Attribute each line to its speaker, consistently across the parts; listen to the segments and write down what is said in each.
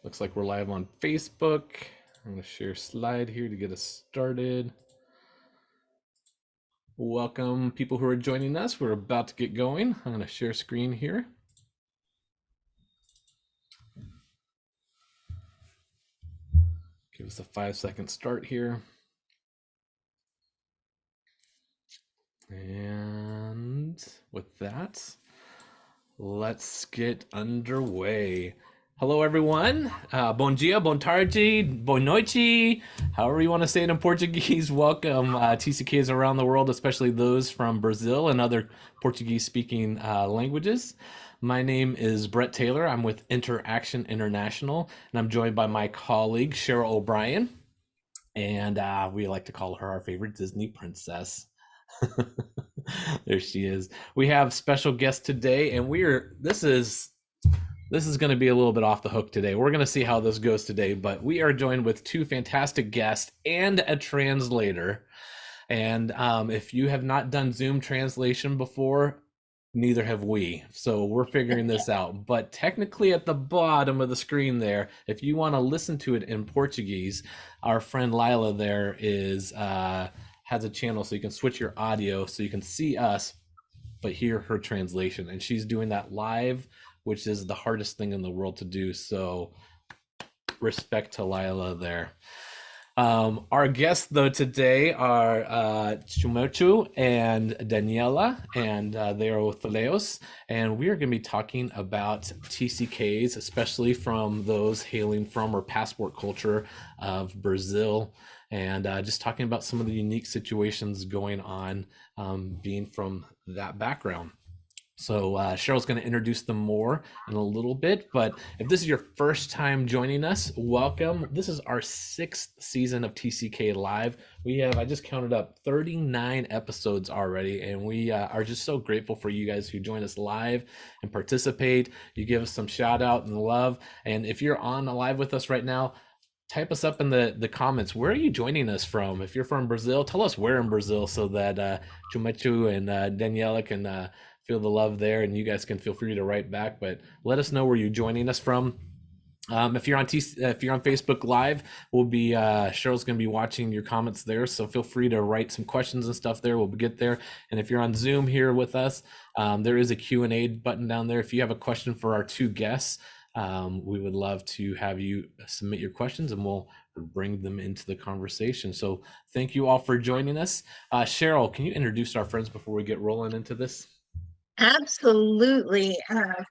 Speaker 1: Looks like we're live on Facebook. I'm going to share a slide here to get us started. Welcome, people who are joining us. We're about to get going. I'm going to share screen here. Give us a 5-second start here. And with that, let's get underway. Hello, everyone. Bom dia, bom tarde, boa noite. However you want to say it in Portuguese. Welcome, TCKs around the world, especially those from Brazil and other Portuguese-speaking languages. My name is Brett Taylor. I'm with Interaction International, and I'm joined by my colleague, Cheryl O'Brien. And we like to call her our favorite Disney princess. There she is. We have special guests today, and this is going to be a little bit off the hook today. We're going to see how this goes today, but we are joined with two fantastic guests and a translator. And if you have not done Zoom translation before, neither have we. So we're figuring this out. But technically at the bottom of the screen there, if you want to listen to it in Portuguese, our friend Laila there has a channel so you can switch your audio so you can see us but hear her translation, and she's doing that live, which is the hardest thing in the world to do. So respect to Laila there. Our guests though today are Timoteo and Daniela, and they are with Philhos, and we are going to be talking about TCKs, especially from those hailing from or passport culture of Brazil, and just talking about some of the unique situations going on being from that background. So Cheryl's going to introduce them more in a little bit, but if this is your first time joining us, welcome. This is our 6th season of TCK Live. We have, I just counted up, 39 episodes already, and we are just so grateful for you guys who join us live and participate. You give us some shout out and love, and if you're on live with us right now, type us up in the comments. Where are you joining us from? If you're from Brazil, tell us where in Brazil so that Timoteo and Daniela can feel the love there, and you guys can feel free to write back. But let us know where you're joining us from. If you're on Facebook Live, we'll be Cheryl's going to be watching your comments there, so feel free to write some questions and stuff there. We'll get there. And if you're on Zoom here with us, there is a Q&A button down there. If you have a question for our two guests, we would love to have you submit your questions, and we'll bring them into the conversation. So thank you all for joining us. Cheryl, can you introduce our friends before we get rolling into this?
Speaker 2: Absolutely.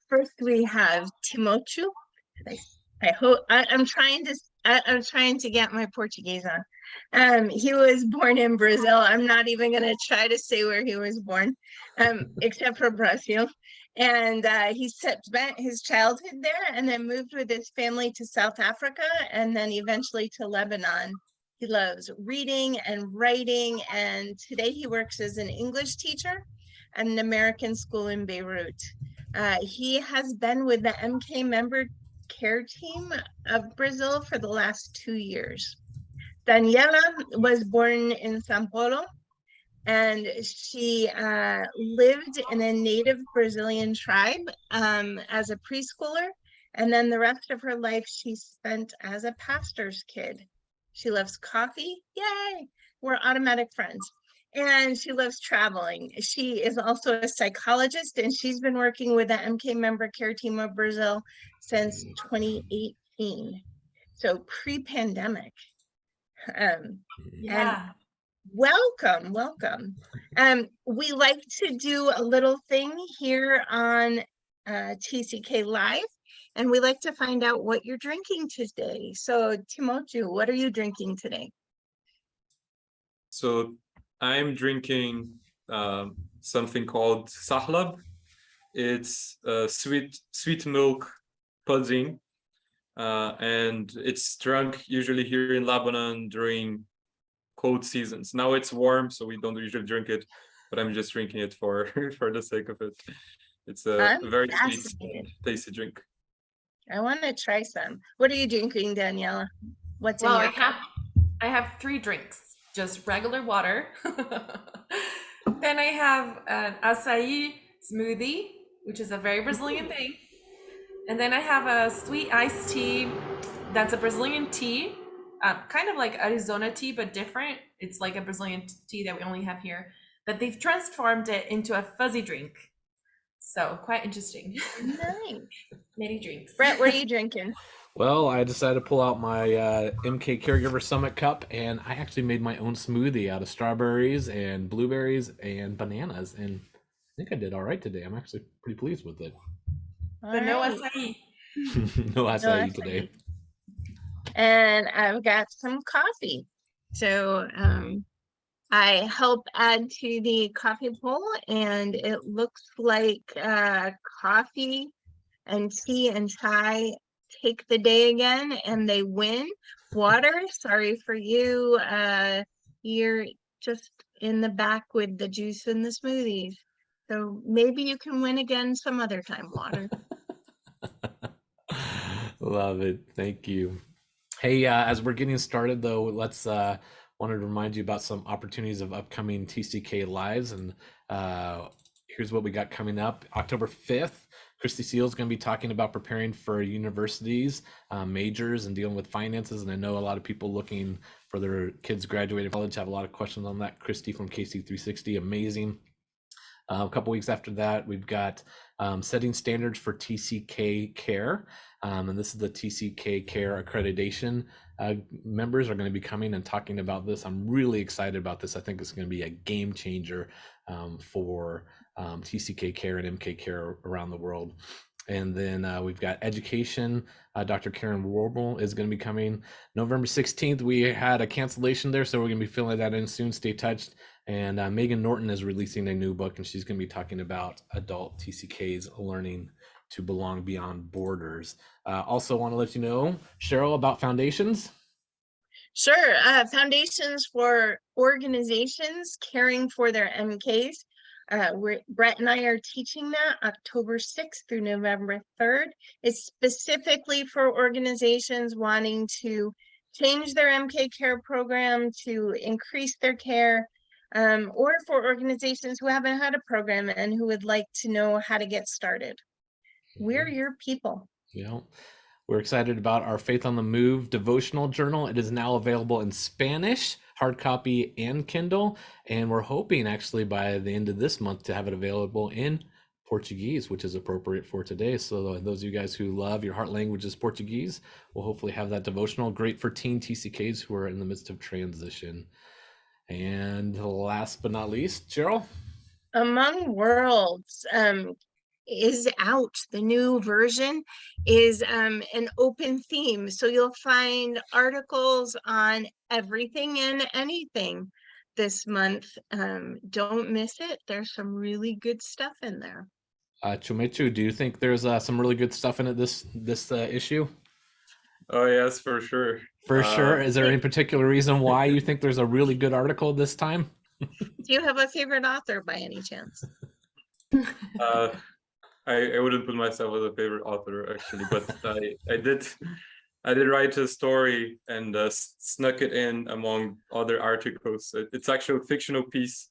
Speaker 2: First, we have Timoteo. I hope I'm trying to get my Portuguese on. He was born in Brazil. I'm not even going to try to say where he was born, except for Brazil. And he spent his childhood there, and then moved with his family to South Africa, and then eventually to Lebanon. He loves reading and writing, and today he works as an English teacher at an American school in Beirut. He has been with the MK member care team of Brazil for the last 2 years. Daniela was born in São Paulo, and she lived in a native Brazilian tribe as a preschooler, and then the rest of her life she spent as a pastor's kid. She loves coffee. Yay! We're automatic friends. And she loves traveling. She is also a psychologist, and she's been working with the MK member care team of Brazil since 2018. So pre-pandemic.
Speaker 3: Yeah.
Speaker 2: And welcome. We like to do a little thing here on TCK Live, and we like to find out what you're drinking today. So Timoteo, what are you drinking today?
Speaker 4: So I'm drinking something called sahlab. It's sweet milk pudding, and it's drunk usually here in Lebanon during cold seasons. Now it's warm, so we don't usually drink it, but I'm just drinking it for for the sake of it. It's a very sweet, tasty drink.
Speaker 2: I want to try some. What are you drinking, Daniela? What's in your cup?
Speaker 3: I have 3 drinks. Just regular water. Then I have an acai smoothie, which is a very Brazilian thing. And then I have a sweet iced tea that's a Brazilian tea, kind of like Arizona tea, but different. It's like a Brazilian tea that we only have here, but they've transformed it into a fuzzy drink. So quite interesting.
Speaker 2: Nice.
Speaker 3: Many drinks.
Speaker 2: Brett, what are you drinking?
Speaker 1: Well, I decided to pull out my MK Caregiver Summit cup, and I actually made my own smoothie out of strawberries and blueberries and bananas, and I think I did all right today. I'm actually pretty pleased with it.
Speaker 3: But no
Speaker 2: Alright.
Speaker 3: acai.
Speaker 1: No acai
Speaker 2: acai.
Speaker 1: today.
Speaker 2: And I've got some coffee. So I help add to the coffee poll, and it looks like coffee and tea and chai take the day again, and they win. Water, sorry for you. You're just in the back with the juice and the smoothies. So maybe you can win again some other time, water.
Speaker 1: Love it. Thank you. Hey, as we're getting started though, let's wanted to remind you about some opportunities of upcoming TCK lives, and here's what we got coming up. October 5th, Christy Seal is going to be talking about preparing for universities, majors, and dealing with finances. And I know a lot of people looking for their kids graduating college have a lot of questions on that. Christy from KC360, amazing. A couple weeks after that, we've got setting standards for TCK care. And this is the TCK care accreditation. Members are going to be coming and talking about this. I'm really excited about this. I think it's going to be a game changer for TCK care and MK care around the world. And then we've got education. Dr. Karen Warble is going to be coming November 16th. We had a cancellation there, so we're going to be filling that in soon. Stay touched. And Megan Norton is releasing a new book, and she's going to be talking about adult TCKs learning to belong beyond borders. Also want to let you know, Cheryl, about foundations.
Speaker 2: Sure. Foundations for organizations caring for their MKs. Brett and I are teaching that October 6th through November 3rd. It's specifically for organizations wanting to change their MK care program to increase their care, or for organizations who haven't had a program and who would like to know how to get started. We're your people.
Speaker 1: Yeah. We're excited about our Faith on the Move devotional journal. It is now available in Spanish, hard copy, and Kindle. And we're hoping actually by the end of this month to have it available in Portuguese, which is appropriate for today. So those of you guys who love your heart language is Portuguese will hopefully have that devotional. Great for teen TCKs who are in the midst of transition. And last but not least, Cheryl.
Speaker 2: Among Worlds is out. The new version is an open theme, so you'll find articles on everything and anything this month. Don't miss it. There's some really good stuff in there.
Speaker 1: Chumechu, do you think there's some really good stuff in it this issue?
Speaker 4: Oh yes, for sure.
Speaker 1: For sure. Is there any particular reason why you think there's a really good article this time?
Speaker 2: Do you have a favorite author by any chance?
Speaker 4: I wouldn't put myself as a favorite author actually, but I did write a story and snuck it in among other articles. It's actually a fictional piece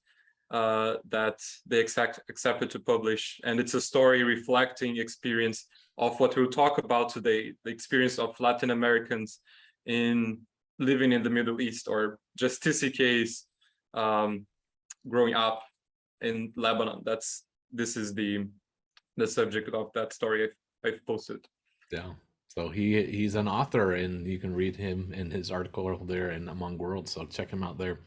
Speaker 4: that they accepted to publish, and it's a story reflecting experience of what we'll talk about today, the experience of Latin Americans in living in the Middle East, or just TCKs growing up in Lebanon. This is the subject of that story I've posted.
Speaker 1: Yeah. So he's an author, and you can read him in his article there in Among Worlds. So check him out there.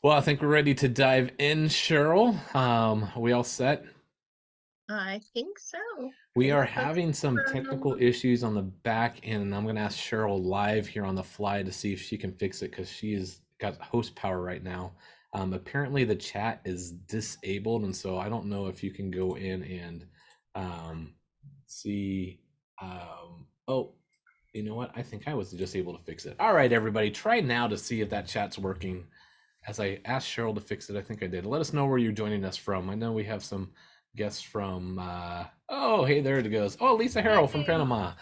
Speaker 1: Well, I think we're ready to dive in, Cheryl. Are we all set?
Speaker 2: I think so.
Speaker 1: We are having some technical issues on the back end, and I'm going to ask Cheryl live here on the fly to see if she can fix it, because she's got host power right now. Apparently the chat is disabled, and so I don't know if you can go in and see. Oh, you know what? I think I was just able to fix it. All right, everybody, try now to see if that chat's working. As I asked Cheryl to fix it, I think I did. Let us know where you're joining us from. I know we have some guests from, oh, hey, there it goes. Oh, Lisa Harrell from Panama.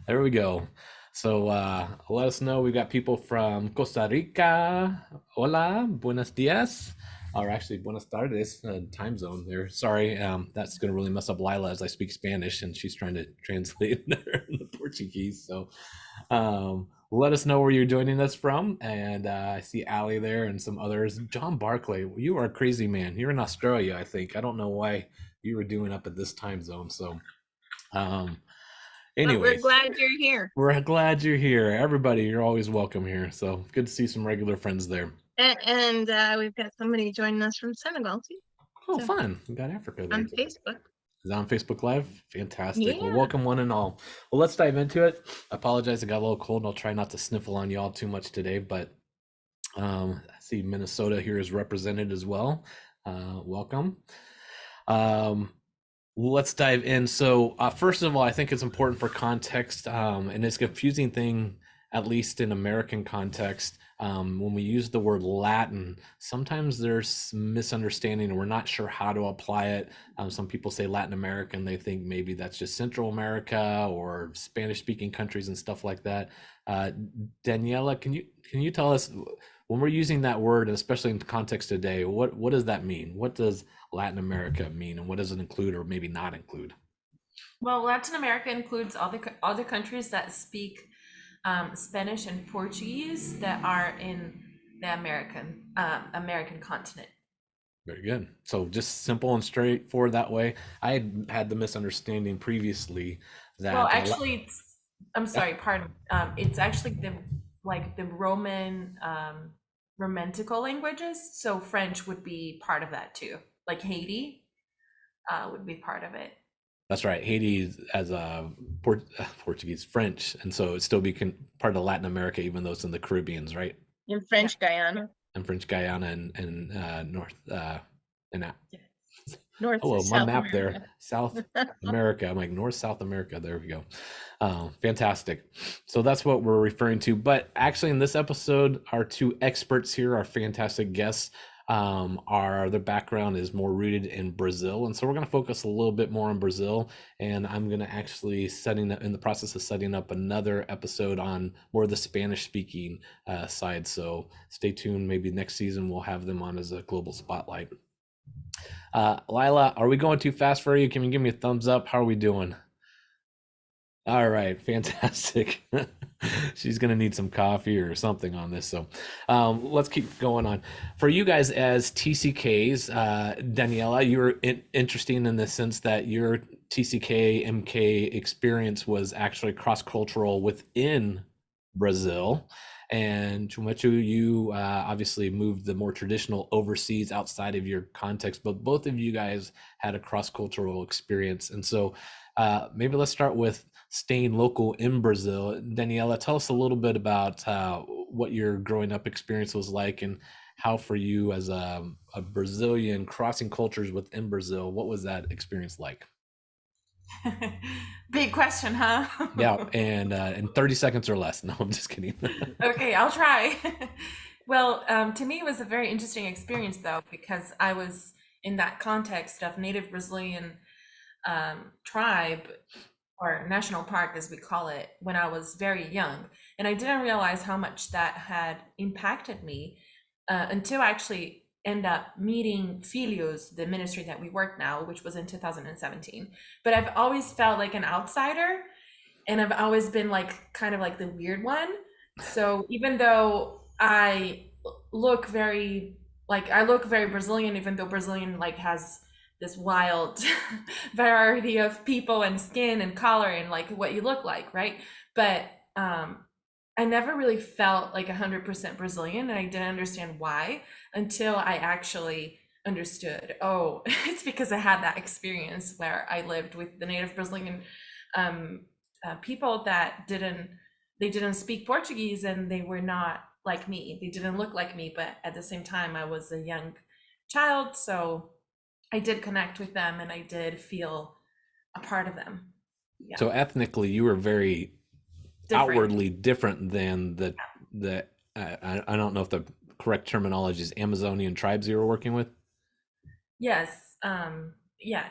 Speaker 1: There we go. So let us know. We've got people from Costa Rica. Hola, buenos dias. or actually Buenos Tardes time zone there. Sorry, that's going to really mess up Laila as I speak Spanish and she's trying to translate there in the Portuguese. So let us know where you're joining us from. And I see Ali there and some others. John Barclay, you are a crazy man. You're in Australia, I think. I don't know why you were doing up at this time zone. So
Speaker 2: But we're
Speaker 1: anyways,
Speaker 2: glad you're here.
Speaker 1: we're glad you're here. Everybody, you're always welcome here. So good to see some regular friends there.
Speaker 2: And we've got somebody joining us from Senegal too.
Speaker 1: Oh,
Speaker 2: So,
Speaker 1: fun. We got Africa there.
Speaker 2: on Facebook.
Speaker 1: Is it on Facebook Live? Fantastic. Well,
Speaker 2: Yeah.
Speaker 1: welcome one and all. Well, let's dive into it. I apologize. I got a little cold and I'll try not to sniffle on y'all too much today, but I see Minnesota here is represented as well. Welcome. Let's dive in. So first of all, I think it's important for context, and it's a confusing thing, at least in American context. When we use the word Latin, sometimes there's misunderstanding and we're not sure how to apply it. Some people say Latin America and they think maybe that's just Central America or Spanish speaking countries and stuff like that. Daniela, can you tell us, when we're using that word, and especially in context today, what does that mean? What does Latin America mean, and what does it include or maybe not include?
Speaker 3: Well, Latin America includes all the countries that speak Spanish and Portuguese that are in the American continent.
Speaker 1: Very good. So just simple and straightforward that way. I had the misunderstanding previously that
Speaker 3: Well, actually, I'm sorry, pardon. It's actually the Roman Romantical languages. So French would be part of that too. Like Haiti would be part of it.
Speaker 1: That's right. Haiti as a Portuguese, French, and so it still be part of Latin America, even though it's in the Caribbeans, right?
Speaker 2: In French Guyana.
Speaker 1: And French Guyana and North
Speaker 2: North
Speaker 1: oh, well,
Speaker 2: to
Speaker 1: my
Speaker 2: South
Speaker 1: map
Speaker 2: America.
Speaker 1: there, South America. I'm like North, South America. There we go. Fantastic. So that's what we're referring to. But actually, in this episode, our two experts here, our fantastic guests, their background is more rooted in Brazil, and so we're going to focus a little bit more on Brazil. And I'm going to actually in the process of setting up another episode on more of the Spanish-speaking side. So stay tuned. Maybe next season we'll have them on as a global spotlight. Laila, are we going too fast for you? Can you give me a thumbs up? How are we doing? All right, fantastic. She's going to need some coffee or something on this. So let's keep going on. For you guys as TCKs, Daniela, you were interesting in the sense that your TCK, MK experience was actually cross-cultural within Brazil. And Timoteo, you obviously moved the more traditional overseas outside of your context, but both of you guys had a cross-cultural experience. And so maybe let's start with staying local in Brazil. Daniela, tell us a little bit about what your growing up experience was like and how for you as a Brazilian crossing cultures within Brazil, what was that experience like?
Speaker 3: Big question, huh?
Speaker 1: Yeah, and in 30 seconds or less. No, I'm just kidding.
Speaker 3: Okay, I'll try. Well, to me, it was a very interesting experience, though, because I was in that context of native Brazilian tribe or national park, as we call it, when I was very young. And I didn't realize how much that had impacted me until I actually end up meeting Philhos, the ministry that we work now, which was in 2017. But I've always felt like an outsider, and I've always been kind of like the weird one. So even though I look very Brazilian, even though Brazilian has this wild variety of people and skin and color and what you look like, right? But I never really felt like 100% Brazilian, and I didn't understand why until I actually understood, oh, it's because I had that experience where I lived with the native Brazilian people that didn't speak Portuguese, and they were not like me. They didn't look like me, but at the same time, I was a young child, so I did connect with them and I did feel a part of them. Yeah.
Speaker 1: So ethnically, you were very outwardly different than I don't know if the correct terminology is Amazonian tribes you were working with.
Speaker 3: Yes. Yeah.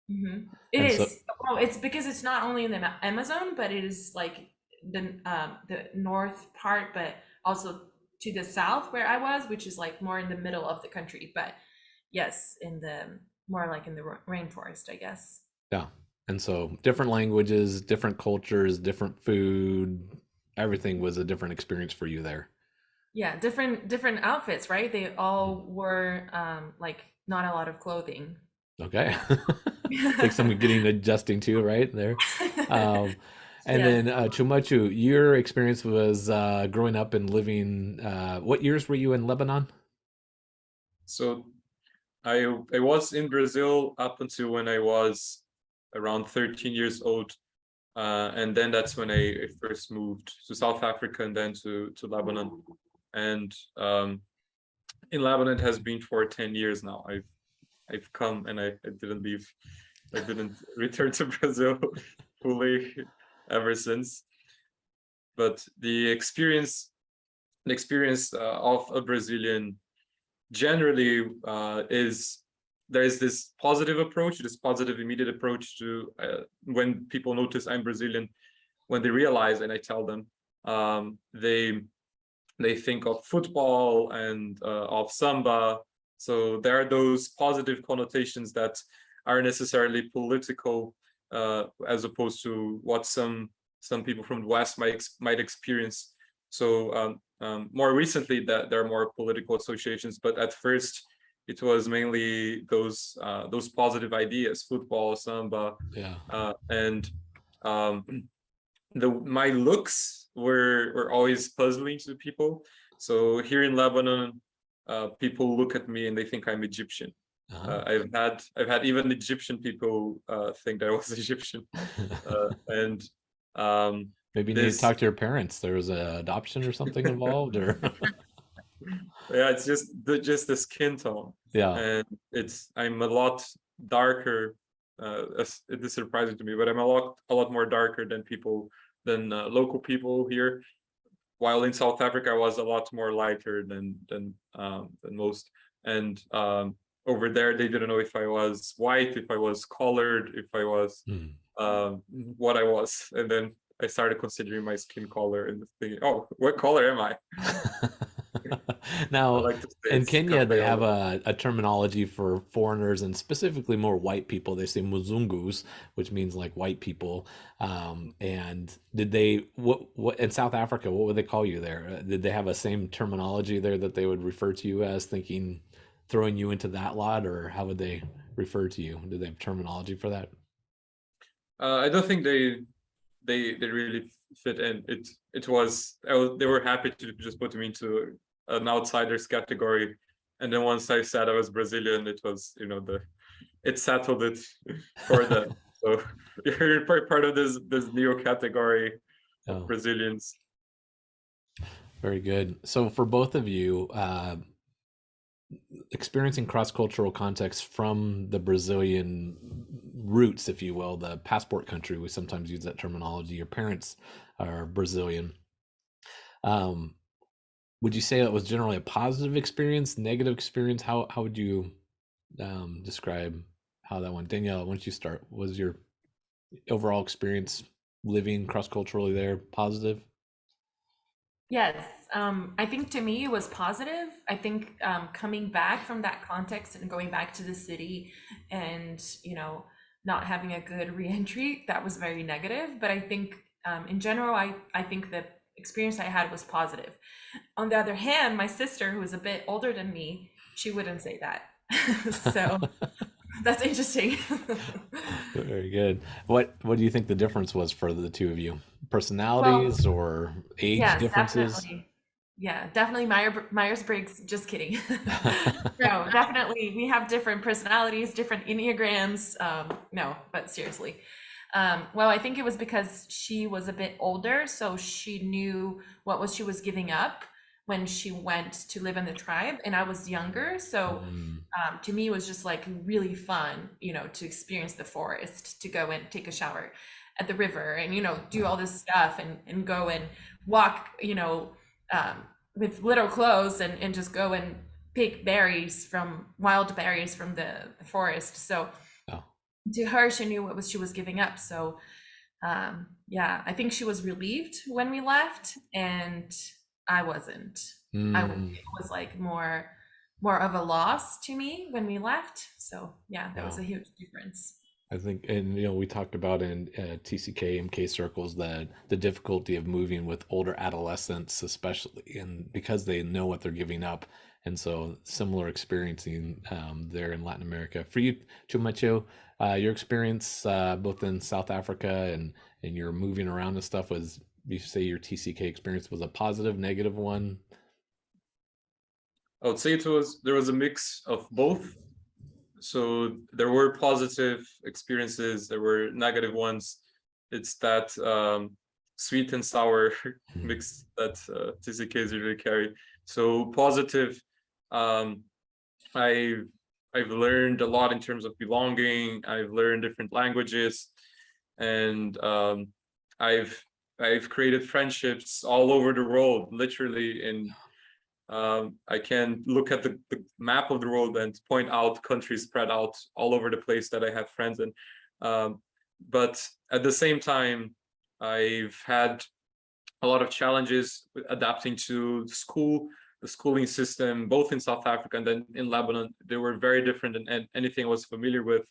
Speaker 3: Mm-hmm. It is. Well, it's because it's not only in the Amazon, but it is the north part, but also to the south where I was, which is like more in the middle of the country. But yes, in the more like in the rainforest, I guess.
Speaker 1: Yeah. And so different languages, different cultures, different food, everything was a different experience for you there.
Speaker 3: Yeah, different outfits, right? They all were like not a lot of clothing.
Speaker 1: Okay. Take some getting adjusting to right there. Um, and
Speaker 3: Yes.
Speaker 1: then Chumachu, your experience was growing up and living. What years were you in Lebanon?
Speaker 4: So I was in Brazil up until when I was around 13 years old. And then that's when I first moved to South Africa and then to Lebanon. And in Lebanon it has been for 10 years now. I've come and I didn't leave. I didn't return to Brazil fully ever since. But the experience of a Brazilian generally is there's this positive approach, this positive immediate approach to when people notice I'm Brazilian, when they realize, and I tell them, they think of football and of samba. So there are those positive connotations that are necessarily political, as opposed to what some people from the West might experience. So more recently, that there are more political associations, but at first it was mainly those positive ideas: football, samba,
Speaker 1: Yeah.
Speaker 4: and my looks were always puzzling to people. So here in Lebanon, people look at me and they think I'm Egyptian.
Speaker 1: Uh-huh.
Speaker 4: I've had even Egyptian people think that I was Egyptian, and
Speaker 1: Maybe you need to
Speaker 4: this
Speaker 1: talk to your parents. There was an adoption or something involved, or
Speaker 4: yeah, it's just the skin tone,
Speaker 1: yeah.
Speaker 4: and I'm a lot darker. It is surprising to me, but I'm a lot more darker than local people here. While in South Africa, I was a lot more lighter than most, and over there they didn't know if I was white, if I was colored, if I was what I was, and then I started considering my skin color and thinking, oh, what color am I? I
Speaker 1: Now,
Speaker 4: like to say
Speaker 1: in
Speaker 4: it's
Speaker 1: Kenya, they
Speaker 4: cafe
Speaker 1: have
Speaker 4: yellow.
Speaker 1: a terminology for foreigners and specifically more white people. They say Muzungus, which means like white people. And did they, what in South Africa, what would they call you there? Did they have a same terminology there that they would refer to you as, thinking, throwing you into that lot, or how would they refer to you? Did they have terminology for that?
Speaker 4: I don't think they really fit in. They were happy to just put me into an outsiders category, and then once I said I was Brazilian, it was it settled it for them. So you're part of this new category of
Speaker 1: Oh,
Speaker 4: Brazilians.
Speaker 1: very good. So for both of you, experiencing cross-cultural context from the Brazilian roots, if you will, the passport country, we sometimes use that terminology. Your parents are Brazilian. Um, would you say that was generally a positive experience, negative experience? How would you describe how that went? Daniela, why don't you start? Was your overall experience living cross-culturally there positive?
Speaker 3: Yes, I think to me it was positive. I think coming back from that context and going back to the city and, not having a good reentry, that was very negative. But I think in general, I think the experience I had was positive. On the other hand, my sister, who is a bit older than me, she wouldn't say that. So that's interesting.
Speaker 1: Very good. What do you think the difference was for the two of you?
Speaker 3: Well,
Speaker 1: Personalities or age
Speaker 3: yes,
Speaker 1: differences?
Speaker 3: definitely. Yeah, definitely Myers-Briggs, just kidding. No, definitely. We have different personalities, different Enneagrams. No, but seriously. Well, I think it was because she was a bit older, so she knew what she was giving up when she went to live in the tribe, and I was younger. So
Speaker 1: Mm,
Speaker 3: to me, it was just like really fun, to experience the forest, to go and take a shower at the river and, do all this stuff and go and walk, um, with little clothes and just go and pick wild berries from the forest. So
Speaker 1: oh,
Speaker 3: to her, she knew what she was giving up. So yeah, I think she was relieved when we left. And I wasn't.
Speaker 1: Mm,
Speaker 3: It was like more of a loss to me when we left. So yeah, that was
Speaker 1: wow.
Speaker 3: a huge difference.
Speaker 1: I think, and we talked about in TCK, MK circles that the difficulty of moving with older adolescents, especially, and because they know what they're giving up, and so similar experiencing there in Latin America. For you, Chumacho, your experience both in South Africa and your moving around and stuff was, you say your TCK experience was a positive, negative one?
Speaker 4: I would say there was a mix of both. So there were positive experiences, there were negative ones. It's that sweet and sour
Speaker 1: Hmm.
Speaker 4: mix that TCKs usually carry. So positive, um, I I've learned a lot in terms of belonging. I've learned different languages, and I've I've created friendships all over the world, literally. In I can look at the map of the world and point out countries spread out all over the place that I have friends in. Um, but at the same time, I've had a lot of challenges with adapting to school, the schooling system, both in South Africa and then in Lebanon. They were very different than anything I was familiar with.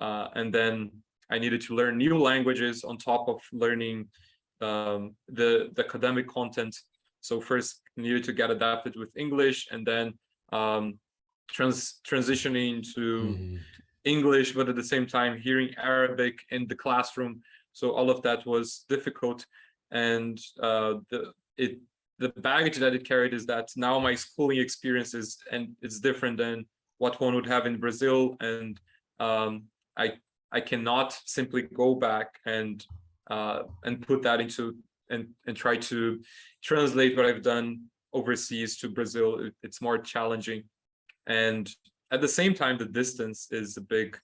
Speaker 4: And then I needed to learn new languages on top of learning the academic content. So first needed to get adapted with English, and then um, transitioning to
Speaker 1: Hmm.
Speaker 4: English, but at the same time hearing Arabic in the classroom. So all of that was difficult, and the baggage that it carried is that now my schooling experience is, and it's different than what one would have in Brazil, and um, I I cannot simply go back and put that into and try to translate what I've done overseas to Brazil. It's more challenging, and at the same time, the distance is a big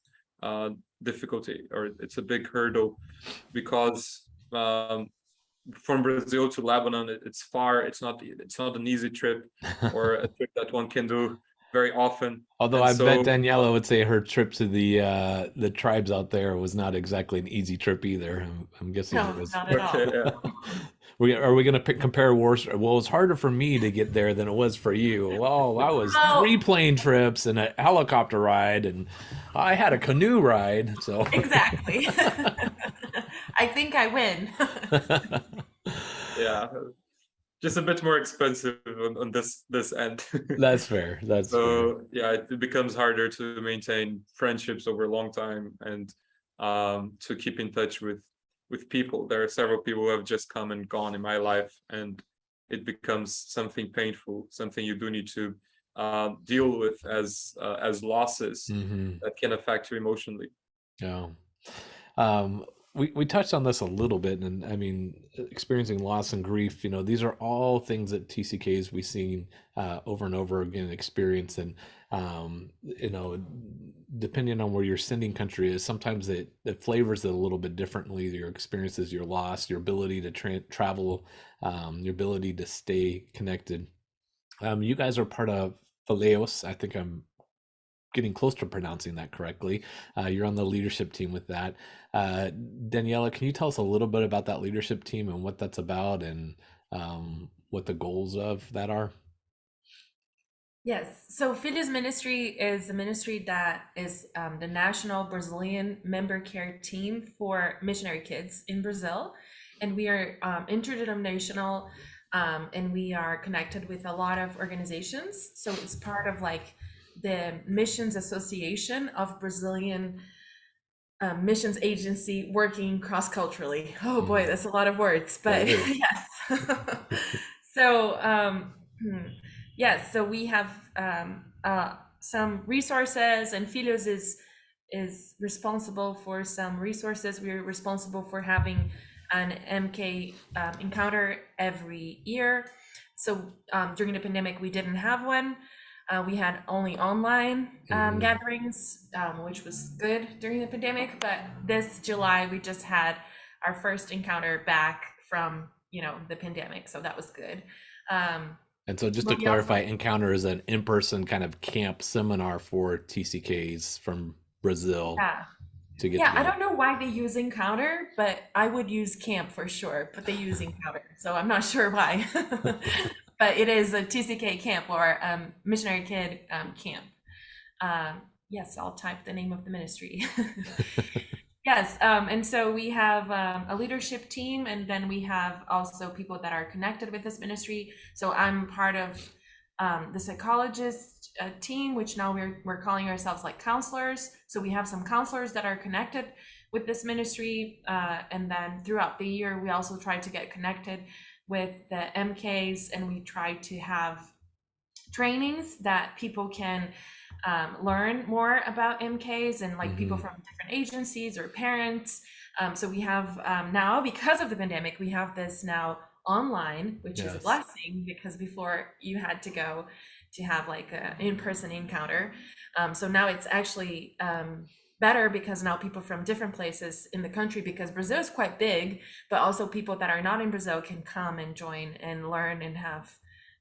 Speaker 4: difficulty, or it's a big hurdle, because from Brazil to Lebanon, it's far. It's not an easy trip, or a trip that one can do very often.
Speaker 1: Although
Speaker 4: And
Speaker 1: I bet
Speaker 4: so,
Speaker 1: Daniela would say her trip to the tribes out there was not exactly an easy trip either. I'm guessing it
Speaker 3: No,
Speaker 1: was.
Speaker 3: not at
Speaker 4: okay,
Speaker 3: all.
Speaker 4: yeah,
Speaker 1: Are we going to compare wars? Well, it was harder for me to get there than it was for you. Well, I was
Speaker 3: Oh,
Speaker 1: 3 plane trips and a helicopter ride, and I had a canoe ride. So
Speaker 3: exactly. I think I win.
Speaker 4: yeah, just a bit more expensive on this end.
Speaker 1: that's fair. That's fair.
Speaker 4: So yeah, it becomes harder to maintain friendships over a long time, and to keep in touch with people. There are several people who have just come and gone in my life, and it becomes something painful, something you do need to deal with as losses
Speaker 1: Hmm.
Speaker 4: that can affect you emotionally.
Speaker 1: Yeah. Um, we touched on this a little bit, and I mean, experiencing loss and grief. These are all things that TCKs we've seen over and over again experience, and depending on where your sending country is, sometimes it flavors it a little bit differently. Your experiences, your loss, your ability to travel, your ability to stay connected. You guys are part of Philhos. I think I'm getting close to pronouncing that correctly. You're on the leadership team with that. Daniela, can you tell us a little bit about that leadership team and what that's about, and what the goals of that are?
Speaker 3: Yes. So Philhos Ministry is a ministry that is the national Brazilian member care team for missionary kids in Brazil. And we are interdenominational, and we are connected with a lot of organizations. So it's part of like the Missions Association of Brazilian missions agency working cross-culturally. Oh boy,
Speaker 1: Mhm.
Speaker 3: that's a lot of words,
Speaker 1: That
Speaker 3: but
Speaker 1: is.
Speaker 3: yes. So yes, so we have some resources, and Philhos is responsible for some resources. We're responsible for having an MK encounter every year. So during the pandemic, we didn't have one. We had only online
Speaker 1: Mhm.
Speaker 3: gatherings, which was good during the pandemic. But this July, we just had our first encounter back from the pandemic, so that was good.
Speaker 1: And so, just to
Speaker 3: But we also,
Speaker 1: clarify, Encounter is an in-person kind of camp seminar for TCKs from Brazil
Speaker 3: yeah,
Speaker 1: to get
Speaker 3: yeah. I
Speaker 1: together.
Speaker 3: don't know why they use encounter, but I would use camp for sure. But they use encounter, so I'm not sure why. but it is a TCK camp, or missionary kid camp. Yes, I'll type the name of the ministry. Yes, and so we have a leadership team, and then we have also people that are connected with this ministry. So I'm part of the psychologist team, which now we're calling ourselves like counselors. So we have some counselors that are connected with this ministry, and then throughout the year we also try to get connected with the MKs, and we try to have trainings that people can learn more about MKs, and like people from different agencies or parents. So we have now, because of the pandemic, we have this now online, which is a blessing, because before you had to go to have like an in-person encounter. So now it's actually better, because now people from different places in the country, because Brazil is quite big, but also people that are not in Brazil can come and join and learn and have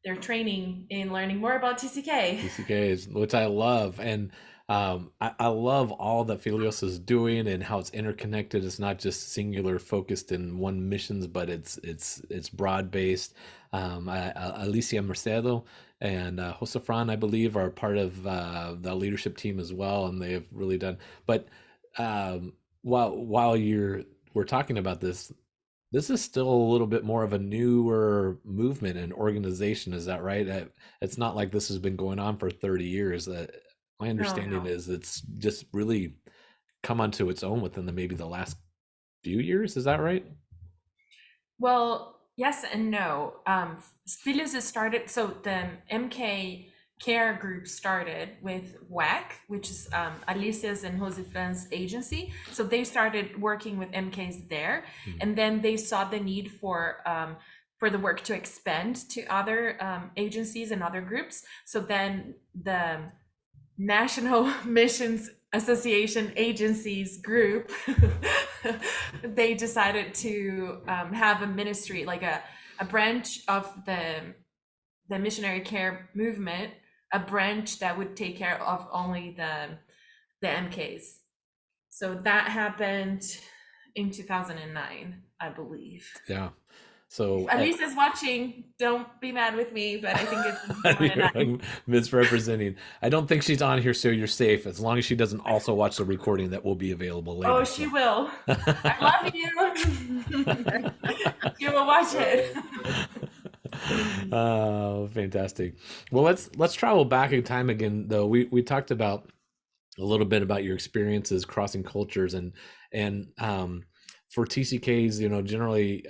Speaker 3: their training in learning more about TCK.
Speaker 1: TCKs, which I love. And I love all that Philhos is doing and how it's interconnected. It's not just singular focused in one missions, but it's broad based. Alicia Mercedo and Josefran, I believe, are part of the leadership team as well, and they have really done. But while we're talking about this is still a little bit more of a newer movement and organization. Is that right? It's not like this has been going on for 30 years. My understanding is it's just really come onto its own within maybe the last few years. Is that right?
Speaker 3: Well, yes and no. Philhos has started, so the MK care group started with WAC, which is Alicia's and Josefran's agency. So they started working with MKs there, and then they saw the need for the work to expand to other agencies and other groups. So then the National Missions Association Agencies group, they decided to have a ministry, like a branch of the missionary care movement, a branch that would take care of only the MKs. So that happened in 2009, I believe.
Speaker 1: Yeah. So
Speaker 3: Alisa's watching. Don't be mad with me, but I think it's
Speaker 1: misrepresenting. I don't think she's on here, so you're safe as long as she doesn't also watch the recording that will be available later.
Speaker 3: Oh, she will. I love you. She will watch it.
Speaker 1: Oh, fantastic. Well, let's travel back in time again, though. We talked about a little bit about your experiences crossing cultures, and for TCKs, generally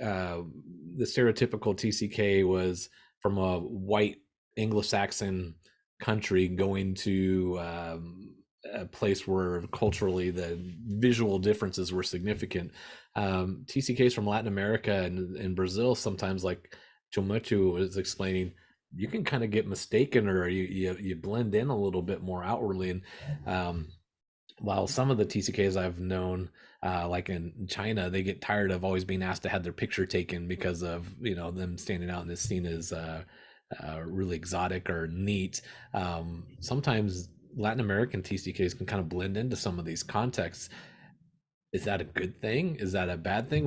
Speaker 1: the stereotypical TCK was from a white Anglo-Saxon country going to a place where culturally the visual differences were significant. TCKs from Latin America and Brazil, sometimes, like Timoteo was explaining, you can kind of get mistaken, or you blend in a little bit more outwardly. And while some of the TCKs I've known, like in China, they get tired of always being asked to have their picture taken because of them standing out and is seen as really exotic or neat. Sometimes Latin American TCKs can kind of blend into some of these contexts. Is that a good thing? Is that a bad thing?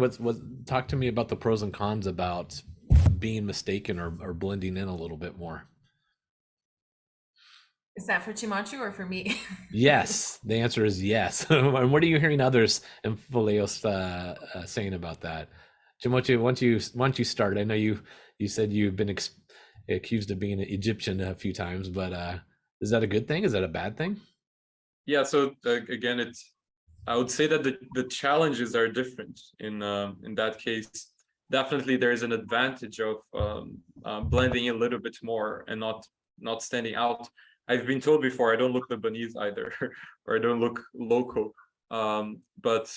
Speaker 1: Talk to me about the pros and cons about being mistaken or blending in a little bit more.
Speaker 3: Is that for Timoteo or for me?
Speaker 1: Yes, the answer is yes. And what are you hearing others in Philhos saying about that? Timoteo, why don't you start? I know you said you've been accused of being an Egyptian a few times, but is that a good thing? Is that a bad thing?
Speaker 4: Yeah, so again, I would say that the challenges are different in that case. Definitely there is an advantage of blending a little bit more and not standing out. I've been told before, I don't look Lebanese either, or I don't look local. But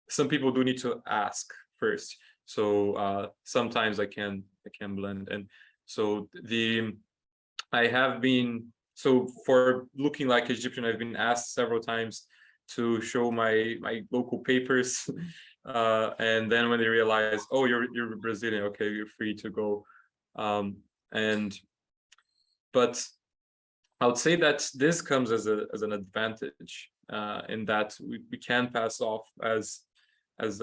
Speaker 4: some people do need to ask first. So sometimes I can blend. And so I have been, so for looking like Egyptian, I've been asked several times to show my local papers. And then when they realize, oh, you're Brazilian, okay, you're free to go. But I would say that this comes as an advantage in that we can pass off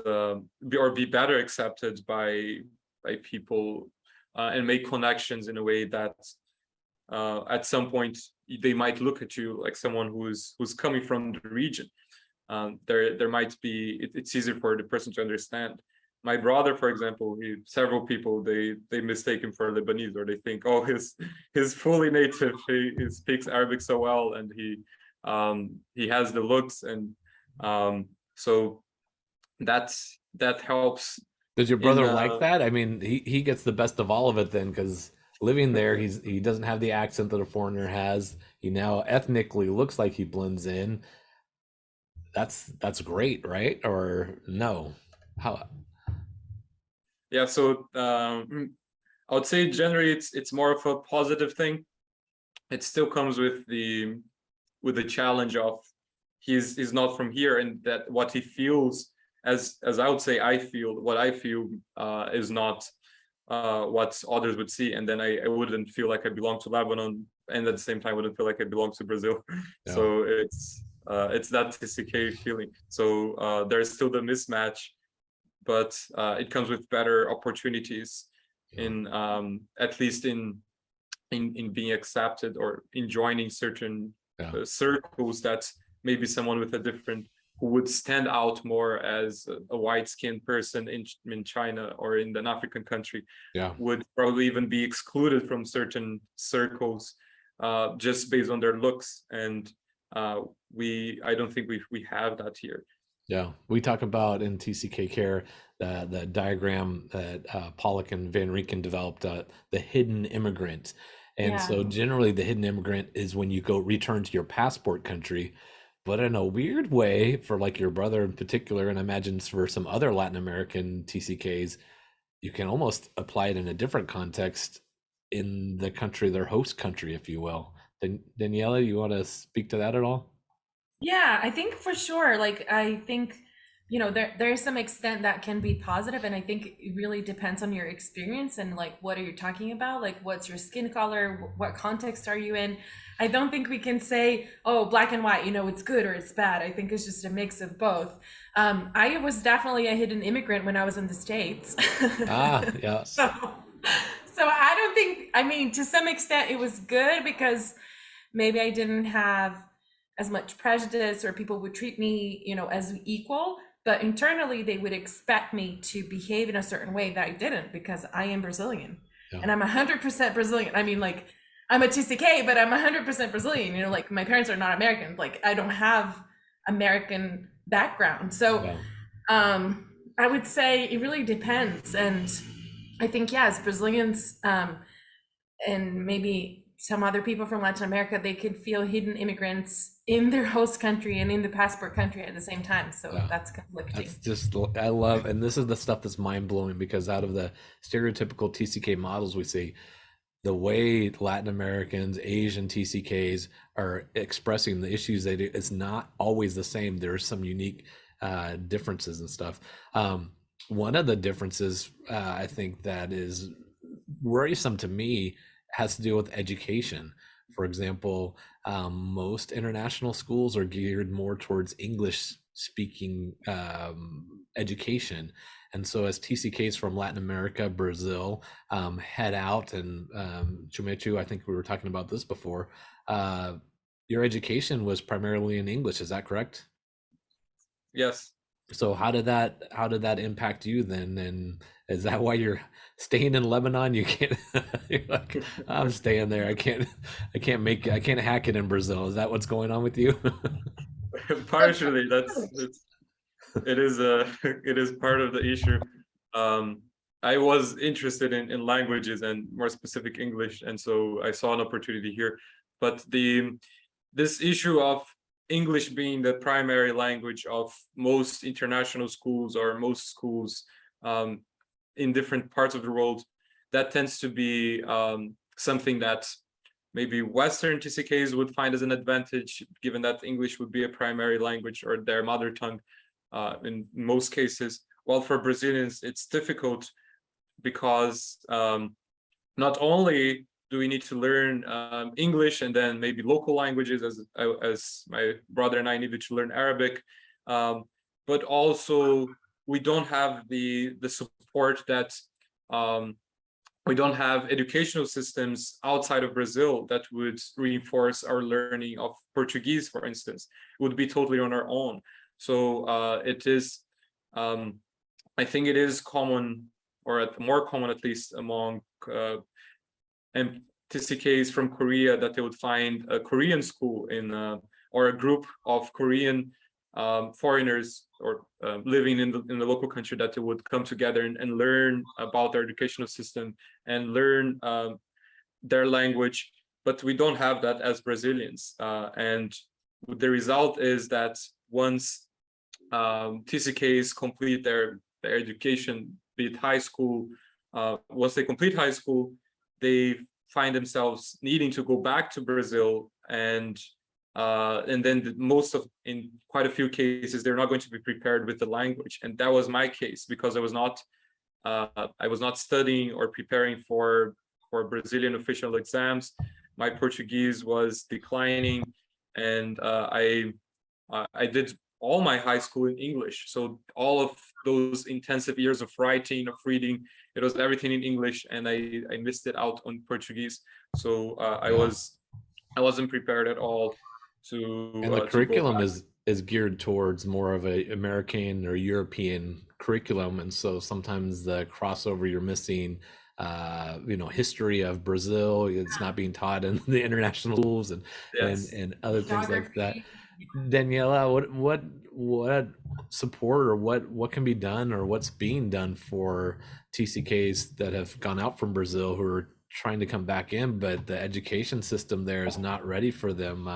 Speaker 4: or be better accepted by people and make connections in a way that at some point they might look at you like someone who's coming from the region. There might be, it's easier for the person to understand. My brother, for example, several people, they mistake him for Lebanese, or they think, oh, he's fully native, he speaks Arabic so well, and he has the looks, and so that helps.
Speaker 1: Does your brother like that? I mean, he gets the best of all of it then, because living there, he doesn't have the accent that a foreigner has. He now ethnically looks like he blends in. That's great, right? Or no? How?
Speaker 4: Yeah, so I would say generally it's more of a positive thing. It still comes with the challenge of he's not from here, and that what he feels, as I would say, what I feel is not what others would see, and then I wouldn't feel like I belong to Lebanon, and at the same time wouldn't feel like I belong to Brazil. Yeah. So it's that TCK feeling. So there's still the mismatch, but it comes with better opportunities in at least in being accepted, or in joining certain circles that maybe someone with a different, who would stand out more as a white-skinned person in China or in an African country, would probably even be excluded from certain circles just based on their looks. And I don't think we have that here.
Speaker 1: Yeah, we talk about in TCK Care the diagram that Pollock and Van Rieken developed, the hidden immigrant. And so generally the hidden immigrant is when you go return to your passport country, but in a weird way, for like your brother in particular, and I imagine for some other Latin American TCKs, you can almost apply it in a different context in the country, their host country, if you will. Daniela, you want to speak to that at all?
Speaker 3: Yeah, I think for sure. Like, I think, there's some extent that can be positive, and I think it really depends on your experience and like what are you talking about? Like, what's your skin color? What context are you in? I don't think we can say, oh, black and white, it's good or it's bad. I think it's just a mix of both. I was definitely a hidden immigrant when I was in the States.
Speaker 1: Yeah.
Speaker 3: So I don't think, to some extent it was good, because maybe I didn't have as much prejudice, or people would treat me, as equal, but internally they would expect me to behave in a certain way that I didn't, because I am Brazilian and I'm 100% Brazilian. I mean, like, I'm a TCK, but I'm 100% Brazilian, like my parents are not American. Like, I don't have American background. So I would say it really depends. And I think, as Brazilians, and maybe some other people from Latin America, they could feel hidden immigrants in their host country and in the passport country at the same time. So that's conflicting.
Speaker 1: That's just, I love, and this is the stuff that's mind blowing, because out of the stereotypical TCK models we see, the way Latin Americans, Asian TCKs are expressing the issues they do, it's not always the same. There's some unique differences and stuff. One of the differences I think that is worrisome to me has to do with education. For example, most international schools are geared more towards English speaking education. And so as TCKs from Latin America, Brazil, head out, and Timoteo, I think we were talking about this before, your education was primarily in English, is that correct?
Speaker 4: Yes.
Speaker 1: So how did that impact you then? And is that why you're staying in Lebanon? You can't, you're like, I'm staying there. I can't hack it in Brazil. Is that what's going on with you?
Speaker 4: Partially, it is part of the issue. I was interested in languages, and more specific English, and so I saw an opportunity here. But this issue of English being the primary language of most international schools, or most schools in different parts of the world, that tends to be something that maybe Western TCKs would find as an advantage, given that English would be a primary language or their mother tongue in most cases. While for Brazilians, it's difficult, because not only do we need to learn English and then maybe local languages, as my brother and I needed to learn Arabic, but also we don't have the support that we don't have educational systems outside of Brazil that would reinforce our learning of Portuguese, for instance. It would be totally on our own. So it is, I think it is common, or more common at least, among and TCKs from Korea, that they would find a Korean school in or a group of Korean foreigners or living in the local country, that they would come together and learn about their educational system and learn their language. But we don't have that as Brazilians, and the result is that once TCKs complete their education, be it high school, once they complete high school, they find themselves needing to go back to Brazil, and then in quite a few cases, they're not going to be prepared with the language. And that was my case, because I was not studying or preparing for Brazilian official exams. My Portuguese was declining, and I did all my high school in English. So all of those intensive years of writing, of reading, it was everything in English, and I missed it out on Portuguese. So I wasn't prepared at all to.
Speaker 1: And the
Speaker 4: to go
Speaker 1: curriculum
Speaker 4: back.
Speaker 1: is geared towards more of a American or European curriculum, and so sometimes the crossover you're missing, history of Brazil, it's not being taught in the international schools, and
Speaker 4: Yes.
Speaker 1: and other things like that.
Speaker 3: Geography.
Speaker 1: Daniela, what support, or what can be done, or what's being done for TCKs that have gone out from Brazil who are trying to come back in, but the education system there is not ready for them?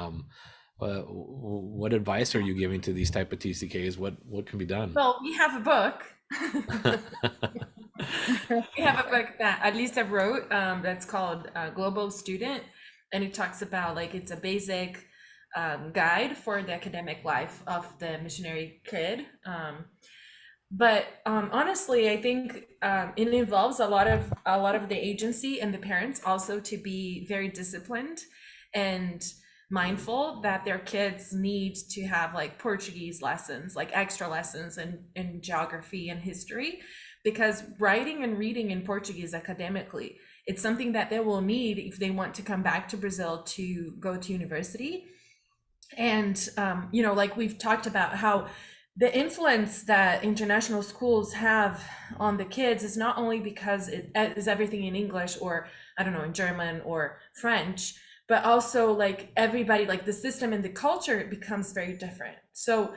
Speaker 1: What advice are you giving to these type of TCKs? What can be done?
Speaker 3: Well, we have a book. We have a book that at least I wrote, that's called Global Student, and it talks about, like, it's a basic guide for the academic life of the missionary kid. But honestly, I think it involves a lot of the agency and the parents also to be very disciplined and mindful that their kids need to have, like, Portuguese lessons, like extra lessons in geography and history, because writing and reading in Portuguese academically, it's something that they will need if they want to come back to Brazil to go to university. And like we've talked about, how the influence that international schools have on the kids is not only because it is everything in English, or I don't know, in German or French, but also, like, everybody, like, the system and the culture becomes very different. So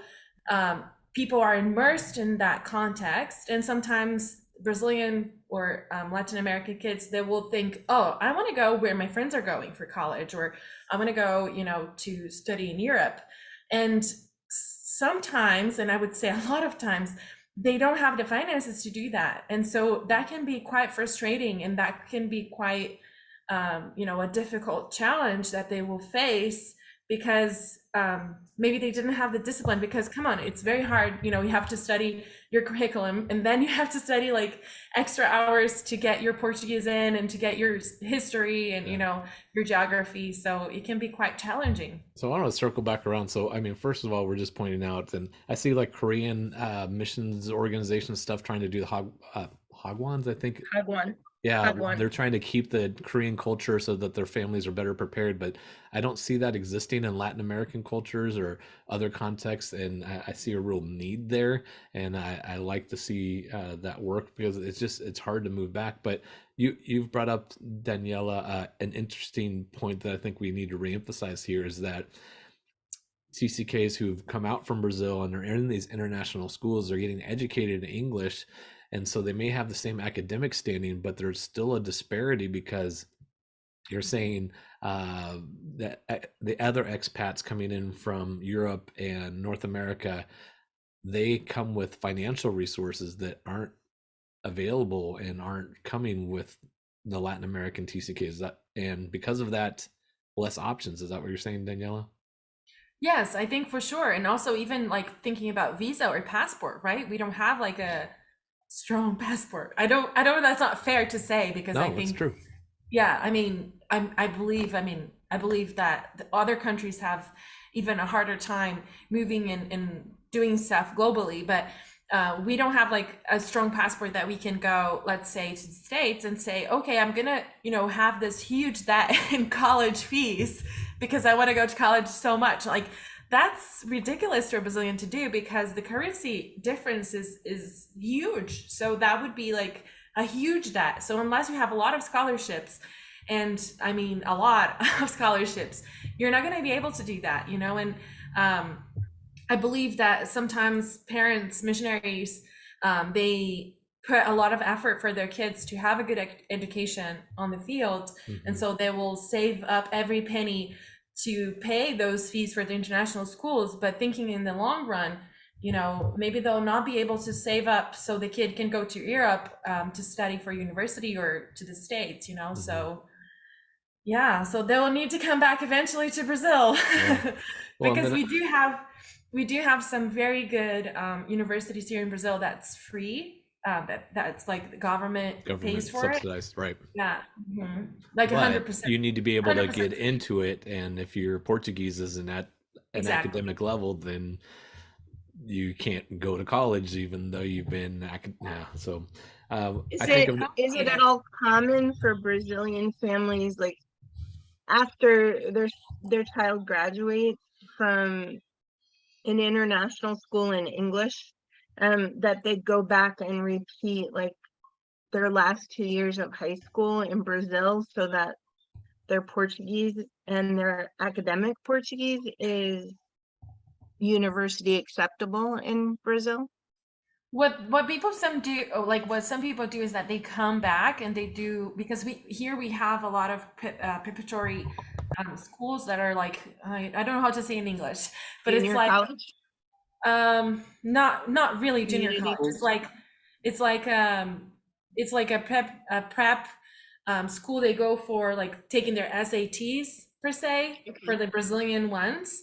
Speaker 3: people are immersed in that context, and sometimes Brazilian or Latin American kids, they will think, oh, I want to go where my friends are going for college, or I want to go, to study in Europe. And sometimes, and I would say a lot of times, they don't have the finances to do that. And so that can be quite frustrating, and that can be quite, a difficult challenge that they will face, because maybe they didn't have the discipline. Because come on, it's very hard, you have to study your curriculum, and then you have to study, like, extra hours to get your Portuguese in, and to get your history and your geography. So it can be quite challenging.
Speaker 1: So I want to circle back around. So, I mean, first of all, we're just pointing out, and I see, like, Korean missions organization stuff trying to do the Hagwons, I think.
Speaker 2: Hagwon.
Speaker 1: Yeah,
Speaker 2: Hagwon.
Speaker 1: they're trying to keep the Korean culture so that their families are better prepared, but I don't see that existing in Latin American cultures or other contexts, and I see a real need there, and I like to see that work, because it's hard to move back. But you've brought up, Daniela, an interesting point that I think we need to reemphasize here, is that TCKs who've come out from Brazil and are in these international schools are getting educated in English. And so they may have the same academic standing, but there's still a disparity, because you're saying that the other expats coming in from Europe and North America, they come with financial resources that aren't available and aren't coming with the Latin American TCKs. And because of that, less options. Is that what you're saying, Daniela?
Speaker 3: Yes, I think for sure. And also, even, like, thinking about visa or passport, right? We don't have, like, a strong passport. I don't know, that's not fair to say, because
Speaker 1: No,
Speaker 3: I
Speaker 1: it's
Speaker 3: think,
Speaker 1: true.
Speaker 3: yeah, I mean, I believe that the other countries have even a harder time moving and doing stuff globally. But we don't have like a strong passport that we can go, let's say, to the States and say, okay, I'm gonna, have this huge debt in college fees because I want to go to college so much. Like, that's ridiculous for a Brazilian to do because the currency difference is huge. So that would be like a huge debt. So unless you have a lot of scholarships, and I mean a lot of scholarships, you're not going to be able to do that, and I believe that sometimes parents, missionaries, they put a lot of effort for their kids to have a good education on the field. And so they will save up every penny to pay those fees for the international schools, but thinking in the long run, maybe they'll not be able to save up so the kid can go to Europe to study for university or to the States, so yeah, so they'll need to come back eventually to Brazil.
Speaker 1: Yeah. Well,
Speaker 3: because we do have some very good universities here in Brazil that's free. That's like the government pays for
Speaker 1: subsidized, right?
Speaker 3: Yeah, like
Speaker 1: But
Speaker 3: 100%.
Speaker 1: you need to be able to
Speaker 3: 100%
Speaker 1: get into it, and if your Portuguese isn't at an
Speaker 3: Exactly.
Speaker 1: academic level, then you can't go to college, even though you've been So
Speaker 2: Is
Speaker 1: I think
Speaker 2: is it at all common for Brazilian families, like after their child graduates from an international school in English, that they go back and repeat like their last 2 years of high school in Brazil so that their Portuguese and their academic Portuguese is university acceptable in Brazil?
Speaker 3: What people some do, like what some people do, is that they come back and they do, because we have a lot of preparatory schools that are like, I don't know how to say in English, but
Speaker 2: Junior
Speaker 3: it's like
Speaker 2: college?
Speaker 3: not really junior
Speaker 2: Community
Speaker 3: college. It's like a prep school. They go for like taking their SATs per se, for the Brazilian ones.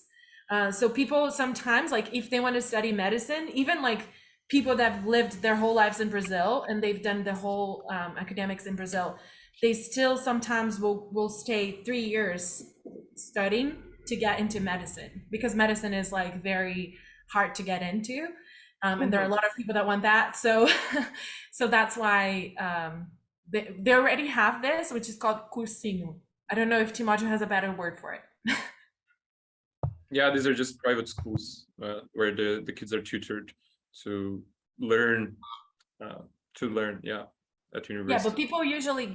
Speaker 3: So people sometimes, like if they want to study medicine, even like people that have lived their whole lives in Brazil and they've done the whole academics in Brazil, they still sometimes will stay 3 years studying to get into medicine, because medicine is like very hard to get into. And there are a lot of people that want that. So so that's why they already have this, which is called cursinho. I don't know if Timoteo has a better word for it.
Speaker 4: Yeah, these are just private schools where the kids are tutored to learn yeah, at university.
Speaker 3: Yeah, but people usually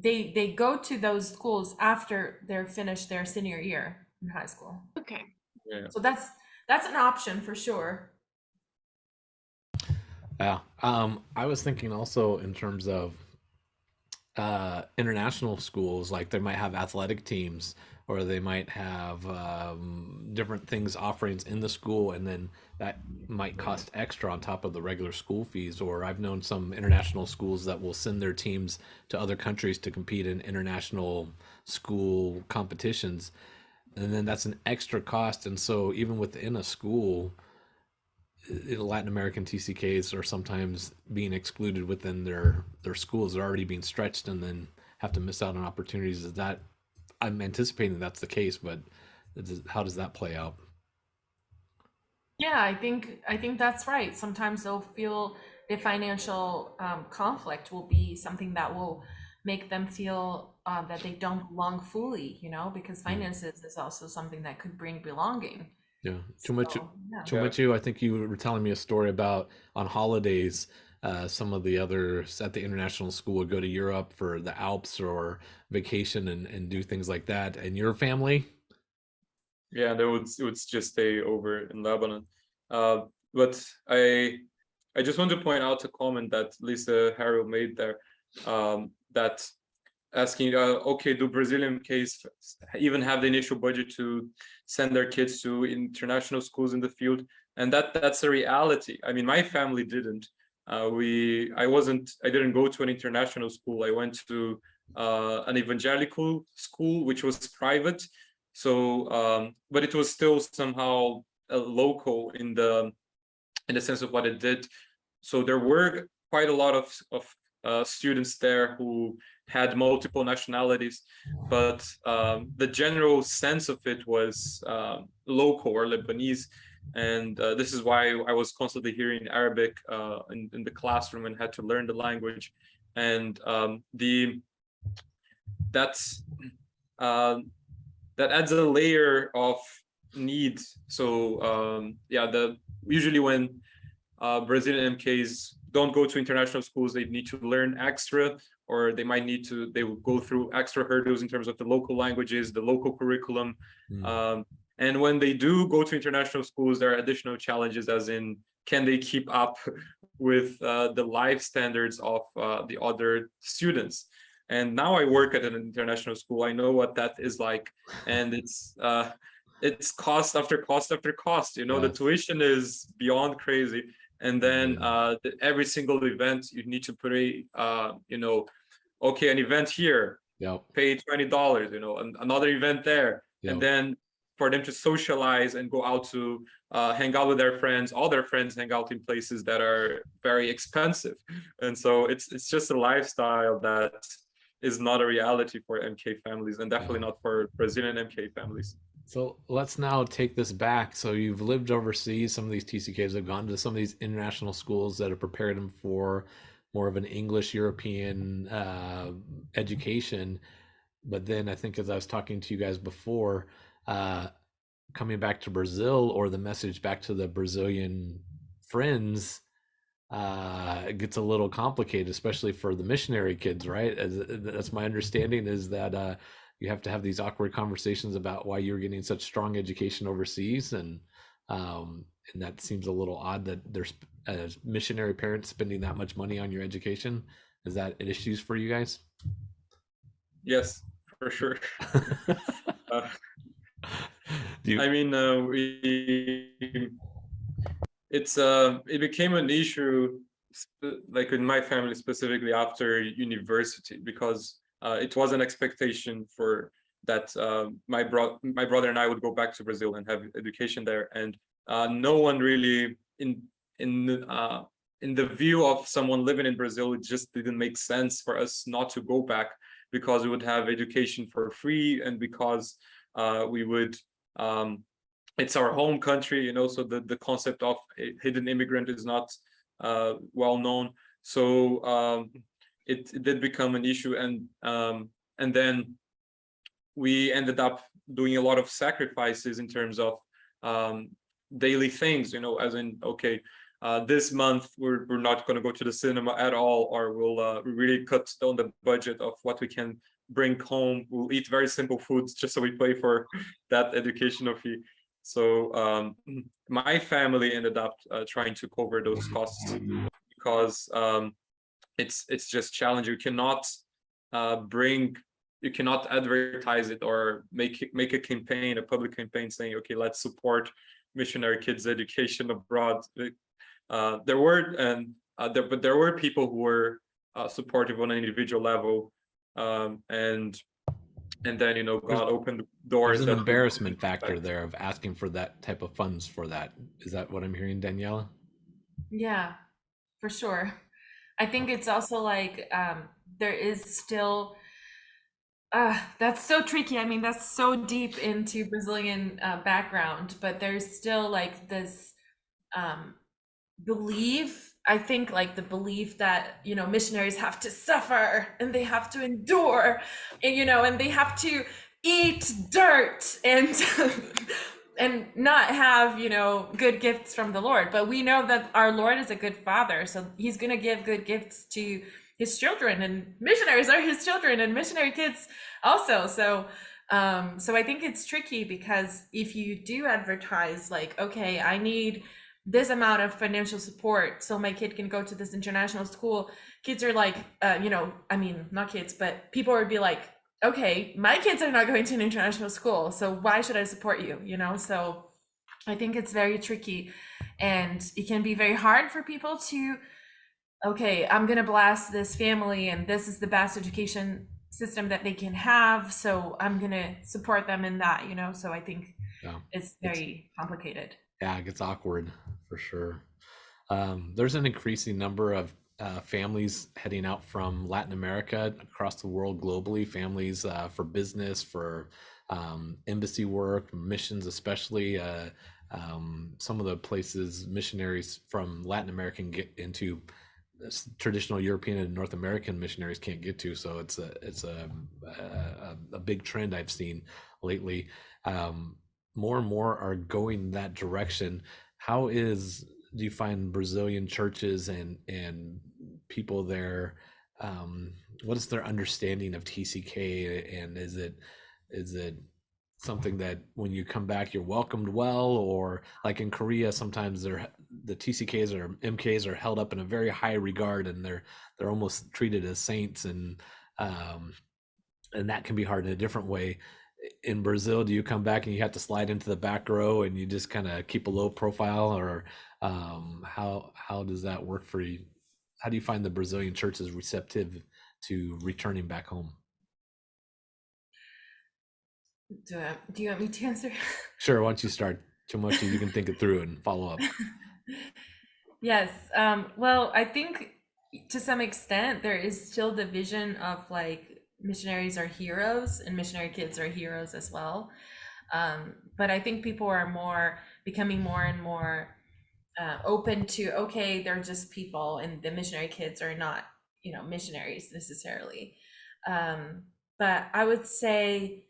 Speaker 3: they go to those schools after they're finished their senior year in high school.
Speaker 2: Okay.
Speaker 4: Yeah.
Speaker 3: So that's an option for sure.
Speaker 1: Yeah. I was thinking also in terms of international schools, like they might have athletic teams, or they might have different things, offerings in the school, and then that might cost extra on top of the regular school fees. Or I've known some international schools that will send their teams to other countries to compete in international school competitions, and then that's an extra cost. And so even within a school, Latin American TCKs are sometimes being excluded within their schools. They're already being stretched and then have to miss out on opportunities. Is that, I'm anticipating that's the case, but how does that play out?
Speaker 3: Yeah, I think that's right. Sometimes they'll feel the financial conflict will be something that will make them feel that they don't belong fully, because finances is also something that could bring belonging.
Speaker 1: Yeah,
Speaker 3: So,
Speaker 1: too much. I think you were telling me a story about on holidays. Some of the others at the international school would go to Europe for the Alps or vacation and do things like that. And your family?
Speaker 4: Yeah, they would just stay over in Lebanon. But I just want to point out a comment that Lisa Harrell made there, that asking, okay, do Brazilian case even have the initial budget to send their kids to international schools in the field? And that's a reality. I mean, my family didn't. I didn't go to an international school. I went to an evangelical school, which was private. So, but it was still somehow local in the sense of what it did. So there were quite a lot of students there who had multiple nationalities, but the general sense of it was local or Lebanese. And this is why I was constantly hearing Arabic in the classroom and had to learn the language. And that's that adds a layer of need. So usually when Brazilian MKs don't go to international schools, they need to learn extra, or they will go through extra hurdles in terms of the local languages, the local curriculum. And when they do go to international schools, there are additional challenges, as in, can they keep up with the life standards of the other students? And now I work at an international school. I know what that is like, and it's cost after cost after cost. You know, the tuition is beyond crazy. And then every single event you need to pay, okay, an event here, pay $20, and another event there. And then for them to socialize and go out to hang out with their friends, all their friends hang out in places that are very expensive. And so it's just a lifestyle that is not a reality for MK families, and definitely not for Brazilian MK families.
Speaker 1: So let's now take this back. So you've lived overseas. Some of these TCKs have gone to some of these international schools that have prepared them for more of an English European education. But then I think, as I was talking to you guys before, coming back to Brazil, or the message back to the Brazilian friends, it gets a little complicated, especially for the missionary kids, right? That's my understanding, is that you have to have these awkward conversations about why you're getting such strong education overseas, and that seems a little odd that there's missionary parents spending that much money on your education. Is that issues for you guys?
Speaker 4: Yes, for sure. I mean, it became an issue, like in my family specifically, after university, because it was an expectation for that my brother and I would go back to Brazil and have education there, and no one really in the view of someone living in Brazil, it just didn't make sense for us not to go back, because we would have education for free, and because we would it's our home country, so the concept of a hidden immigrant is not well known. So it did become an issue, and then we ended up doing a lot of sacrifices in terms of daily things, as in, okay, this month we're not going to go to the cinema at all, or we'll really cut down the budget of what we can bring home. We'll eat very simple foods just so we pay for that educational fee. So my family ended up trying to cover those costs, because it's just challenging. You cannot advertise it or make a campaign, a public campaign, saying, okay, let's support missionary kids' education abroad. There were people who were supportive on an individual level, and then God opened doors.
Speaker 1: There's an embarrassment factor there of asking for that type of funds for that. Is that what I'm hearing, Daniela?
Speaker 3: Yeah, for sure. I think it's also like there is still that's so tricky. I mean, that's so deep into Brazilian background, but there's still like this belief, I think, like the belief that missionaries have to suffer and they have to endure, and and they have to eat dirt and and not have good gifts from the Lord. But we know that our Lord is a good father, so he's going to give good gifts to his children, and missionaries are his children, and missionary kids also. So I think it's tricky, because if you do advertise like, okay, I need this amount of financial support so my kid can go to this international school, kids are like, I mean, not kids, but people would be like, okay, my kids are not going to an international school, so why should I support you? So I think it's very tricky, and it can be very hard for people to, okay, I'm gonna blast this family and this is the best education system that they can have, so I'm gonna support them in that, so I think it's very complicated.
Speaker 1: Yeah, it gets awkward for sure. There's an increasing number of families heading out from Latin America across the world globally, families for business, for embassy work, missions especially. some of the places missionaries from Latin America can get into, traditional European and North American missionaries can't get to. So it's a big trend I've seen lately. More and more are going that direction. Do you find Brazilian churches and people there? What is their understanding of TCK, and is it something that when you come back you're welcomed well, or like in Korea sometimes the TCKs or MKs are held up in a very high regard, and they're almost treated as saints, and that can be hard in a different way. In Brazil, do you come back and you have to slide into the back row and you just kind of keep a low profile, or how does that work for you? How do you find the Brazilian churches receptive to returning back home?
Speaker 3: Do you want me to answer?
Speaker 1: Sure, why don't you start? Timoteo, you can think it through and follow up.
Speaker 3: Yes. Well, I think to some extent there is still the vision of like missionaries are heroes and missionary kids are heroes as well. But I think people are becoming more and more open to, okay, they're just people and the missionary kids are not, missionaries necessarily. But I would say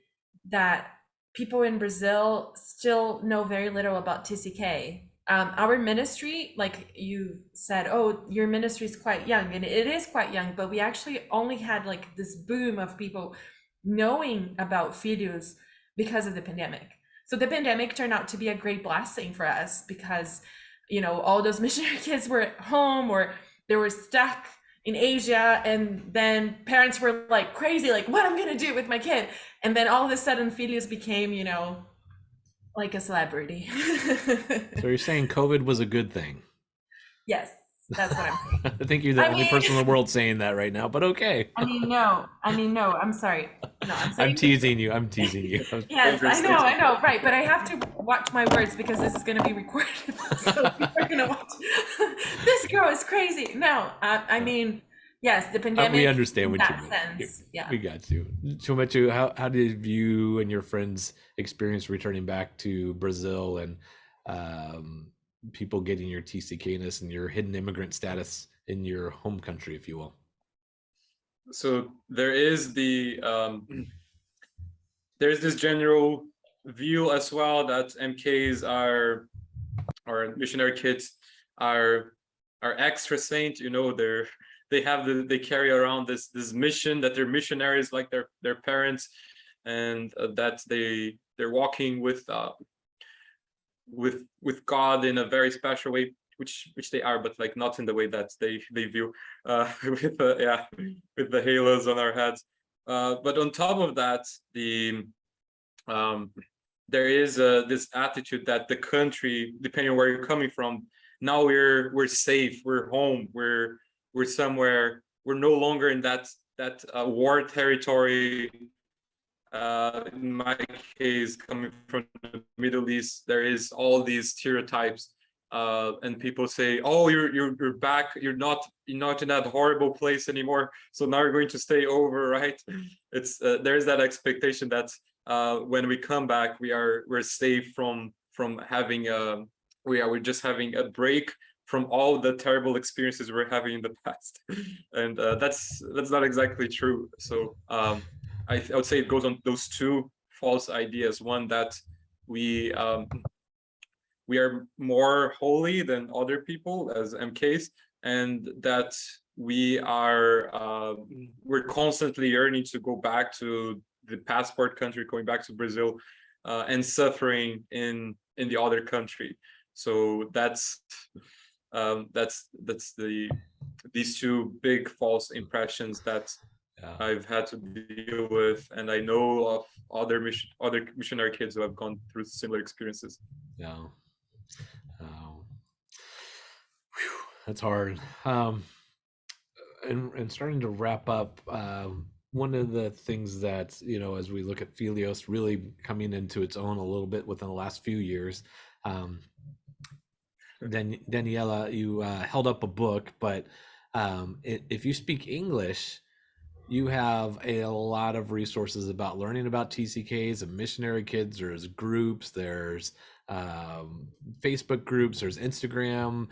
Speaker 3: that people in Brazil still know very little about TCK. Our ministry, like you said, oh, your ministry is quite young, and it is quite young, but we actually only had like this boom of people knowing about Philhos because of the pandemic. So the pandemic turned out to be a great blessing for us because, all those missionary kids were at home or they were stuck in Asia, and then parents were like crazy, like what I'm gonna do with my kid, and then all of a sudden Philhos became, like a celebrity.
Speaker 1: So you're saying COVID was a good thing?
Speaker 3: Yes, that's what I'm saying.
Speaker 1: I think you're the only person in the world saying that right now, but okay.
Speaker 3: No, I'm sorry. No, I'm saying
Speaker 1: I'm teasing you.
Speaker 3: Yes, I know, right. But I have to watch my words because this is going to be recorded. So people are going to watch. This girl is crazy. No, I mean, yes, the pandemic.
Speaker 1: We understand what you mean.
Speaker 3: Sense. Yeah.
Speaker 1: We got you. Timoteo, how did you and your friends experience returning back to Brazil, and people getting your TCK-ness and your hidden immigrant status in your home country, if you will?
Speaker 4: So there is there's this general view as well that MKs or missionary kids are extra saint. They carry around this mission that they're missionaries like their parents, and that they're walking with God in a very special way, which they are, but like not in the way that they view with the halos on our heads. But on top of that, there is this attitude that the country, depending on where you're coming from, now we're safe, we're home, we're somewhere, we're no longer in that war territory. In my case, coming from the Middle East, there is all these stereotypes, and people say, "Oh, you're back. You're not in that horrible place anymore. So now you're going to stay over, right?" It's there's that expectation that when we come back, we're safe from having we're just having a break from all the terrible experiences we're having in the past, and that's not exactly true. So I would say it goes on those two false ideas. One, that we are more holy than other people as MKs, and that we're constantly yearning to go back to the passport country, going back to Brazil, and suffering in the other country. So that's these two big false impressions that I've had to deal with, and I know of other missionary kids who have gone through similar experiences.
Speaker 1: Yeah. That's hard. And starting to wrap up, one of the things that, as we look at Philhos really coming into its own a little bit within the last few years, Daniela, you held up a book, but if you speak English, You have a lot of resources about learning about TCKs and missionary kids. There's groups, there's Facebook groups, there's Instagram,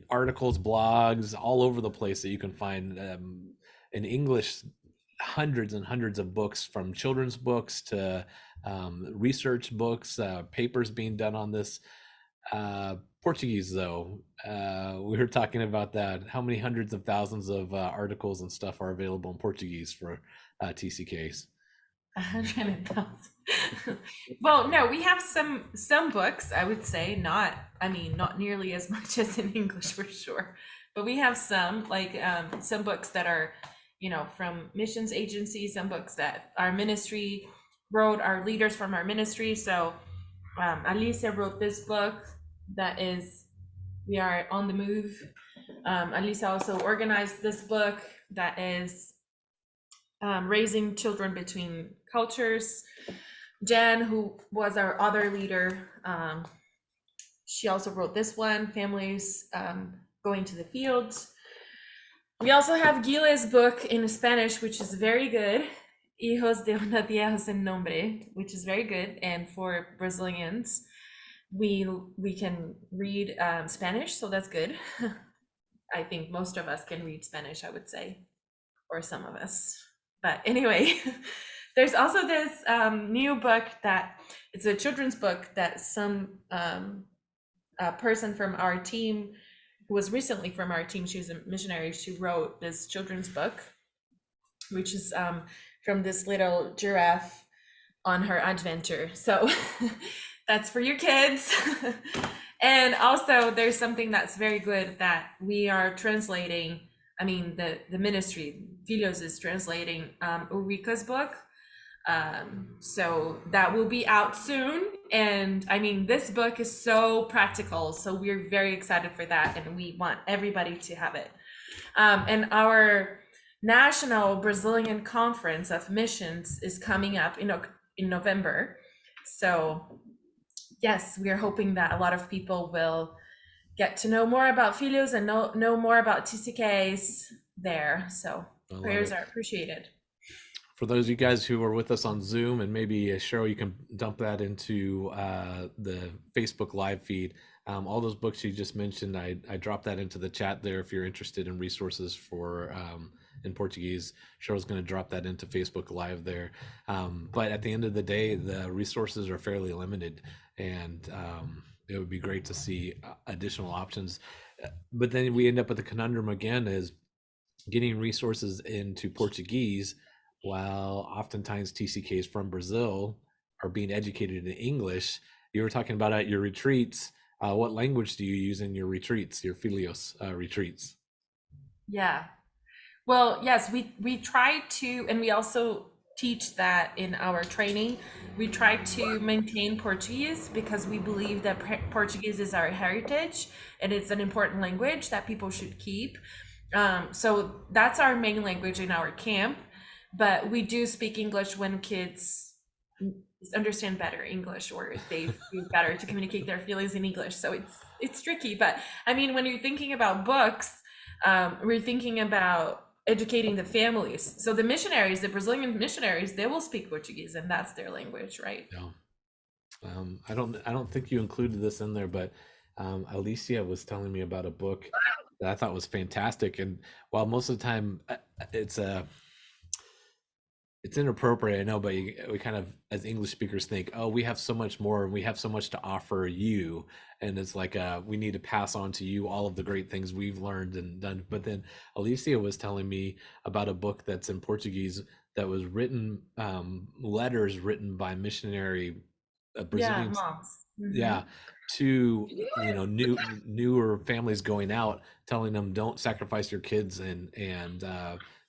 Speaker 1: articles, blogs all over the place that you can find in English. Hundreds and hundreds of books, from children's books to research books, papers being done on this. Portuguese, though, we were talking about that. How many hundreds of thousands of articles and stuff are available in Portuguese for TCKs?
Speaker 3: 100,000. Well, no, we have some books, I would say, not nearly as much as in English for sure, but we have some, like some books that are, from missions agencies, some books that our ministry wrote, our leaders from our ministry. So Alicia wrote this book that is We Are on the Move. Alicia also organized this book that is Raising Children Between Cultures. Jen, who was our other leader, she also wrote this one, Families Going to the Fields. We also have Gile's book in Spanish, which is very good, Hijos de una Vieja sin Nombre, which is very good. And for Brazilians, we can read Spanish, so that's good. I think most of us can read Spanish, I would say, or some of us. But anyway, there's also this new book that it's a children's book that some person from our team, who was recently from our team, she was a missionary, she wrote this children's book, which is from this little giraffe on her adventure. So that's for your kids. And also there's something that's very good that we are translating. I mean, the ministry, Philhos, is translating Ulrika's book. So that will be out soon. And I mean, this book is so practical. So we're very excited for that. And we want everybody to have it. And our National Brazilian Conference of Missions is coming up in November. So yes, we are hoping that a lot of people will get to know more about Philhos and know more about TCKs there. So prayers are appreciated.
Speaker 1: For those of you guys who are with us on Zoom, and maybe Cheryl, you can dump that into the Facebook live feed. All those books you just mentioned, I dropped that into the chat there if you're interested in resources for in Portuguese. Cheryl's going to drop that into Facebook Live there. But at the end of the day, the resources are fairly limited, and it would be great to see additional options. But then we end up with the conundrum again, is getting resources into Portuguese, while oftentimes TCKs from Brazil are being educated in English. You were talking about at your retreats. What language do you use in your retreats, your Philhos retreats?
Speaker 3: Yeah. Well, yes, we try to, and we also teach that in our training. We try to maintain Portuguese because we believe that Portuguese is our heritage and it's an important language that people should keep. So that's our main language in our camp, but we do speak English when kids understand better English, or they feel better to communicate their feelings in English. So it's tricky, but I mean, when you're thinking about books, we're thinking about educating the families. So the missionaries, the Brazilian missionaries, they will speak Portuguese, and that's their language, right?
Speaker 1: Yeah. I don't think you included this in there, but Alicia was telling me about a book that I thought was fantastic. And while most of the time it's inappropriate, I know, but we kind of, as English speakers, think, oh, we have so much more and we have so much to offer you, and it's like we need to pass on to you all of the great things we've learned and done. But then Alicia was telling me about a book that's in Portuguese that was written, letters written by missionary Brazilian,
Speaker 3: moms.
Speaker 1: yeah, to newer families going out, telling them, don't sacrifice your kids, and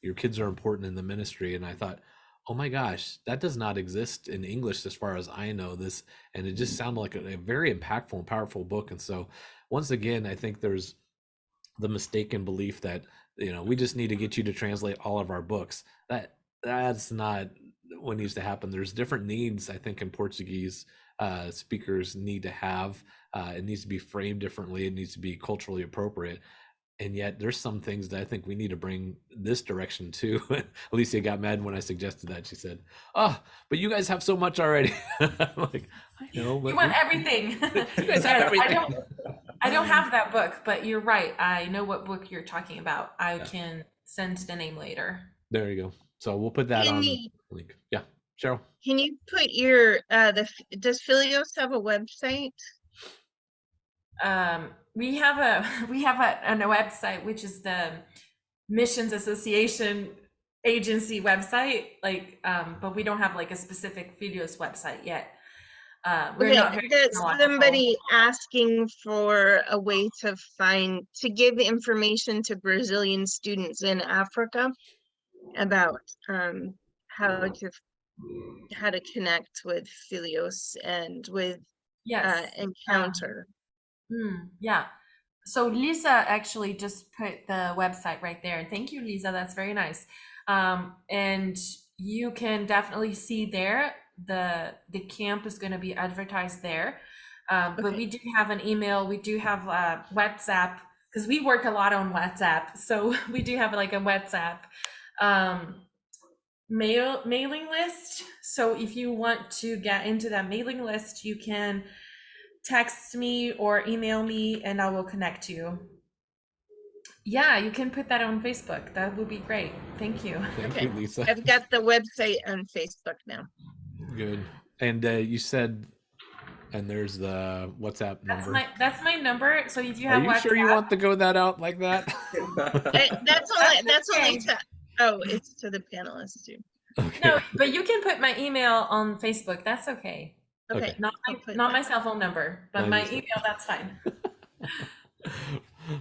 Speaker 1: your kids are important in the ministry. And I thought, oh my gosh, that does not exist in English as far as I know this. And it just sounded like a very impactful and powerful book. And so once again, I think there's the mistaken belief that, we just need to get you to translate all of our books. That's not what needs to happen. There's different needs, I think, in Portuguese speakers need to have. It needs to be framed differently. It needs to be culturally appropriate. and yet there's some things that I think we need to bring this direction too. Alicia got mad when I suggested that. She said, "Oh, but you guys have so much already." I'm like, I know, but
Speaker 3: You want everything.
Speaker 1: you guys have
Speaker 3: Yes,
Speaker 1: everything.
Speaker 3: I don't have that book, but you're right. I know what book you're talking about. I
Speaker 1: Yeah.
Speaker 3: can send the name later.
Speaker 1: There you go. So we'll put that
Speaker 2: Can
Speaker 1: on
Speaker 2: you
Speaker 1: the link. Yeah, Cheryl.
Speaker 2: can you put your does Philhos have a website?
Speaker 3: We have a website, which is the Missions Association agency website, like, but we don't have like a specific Philhos website yet. We're
Speaker 2: Okay,
Speaker 3: not very
Speaker 2: there's
Speaker 3: technological.
Speaker 2: somebody asking for a way to give information to Brazilian students in Africa about how to connect with Philhos and with
Speaker 3: Yes.
Speaker 2: Encounter.
Speaker 3: Yeah. So Lisa actually just put the website right there. Thank you, Lisa. That's very nice. And you can definitely see there the camp is going to be advertised there. But
Speaker 2: Okay.
Speaker 3: we do have an email. We do have WhatsApp because we work a lot on WhatsApp. So we do have like a WhatsApp mailing list. So if you want to get into that mailing list, you can text me or email me and I will connect you. Yeah, you can put that on Facebook. That would be great. Thank you.
Speaker 1: Thank
Speaker 2: Okay.
Speaker 1: you, Lisa.
Speaker 2: I've got the website on Facebook now.
Speaker 1: Good. And you said, and there's the WhatsApp number.
Speaker 3: That's my number. So if you
Speaker 1: Are
Speaker 3: have
Speaker 1: you
Speaker 3: WhatsApp,
Speaker 1: sure you want to go that out like that?
Speaker 2: That's only
Speaker 3: okay.
Speaker 2: to, oh, it's to the panelists too.
Speaker 1: Okay.
Speaker 3: No, but you can put my email on Facebook. That's okay.
Speaker 2: Okay.
Speaker 3: Not
Speaker 2: I'll put
Speaker 3: my
Speaker 2: that.
Speaker 3: cell phone number, but
Speaker 1: Not
Speaker 3: my
Speaker 1: your cell-
Speaker 3: email. That's fine.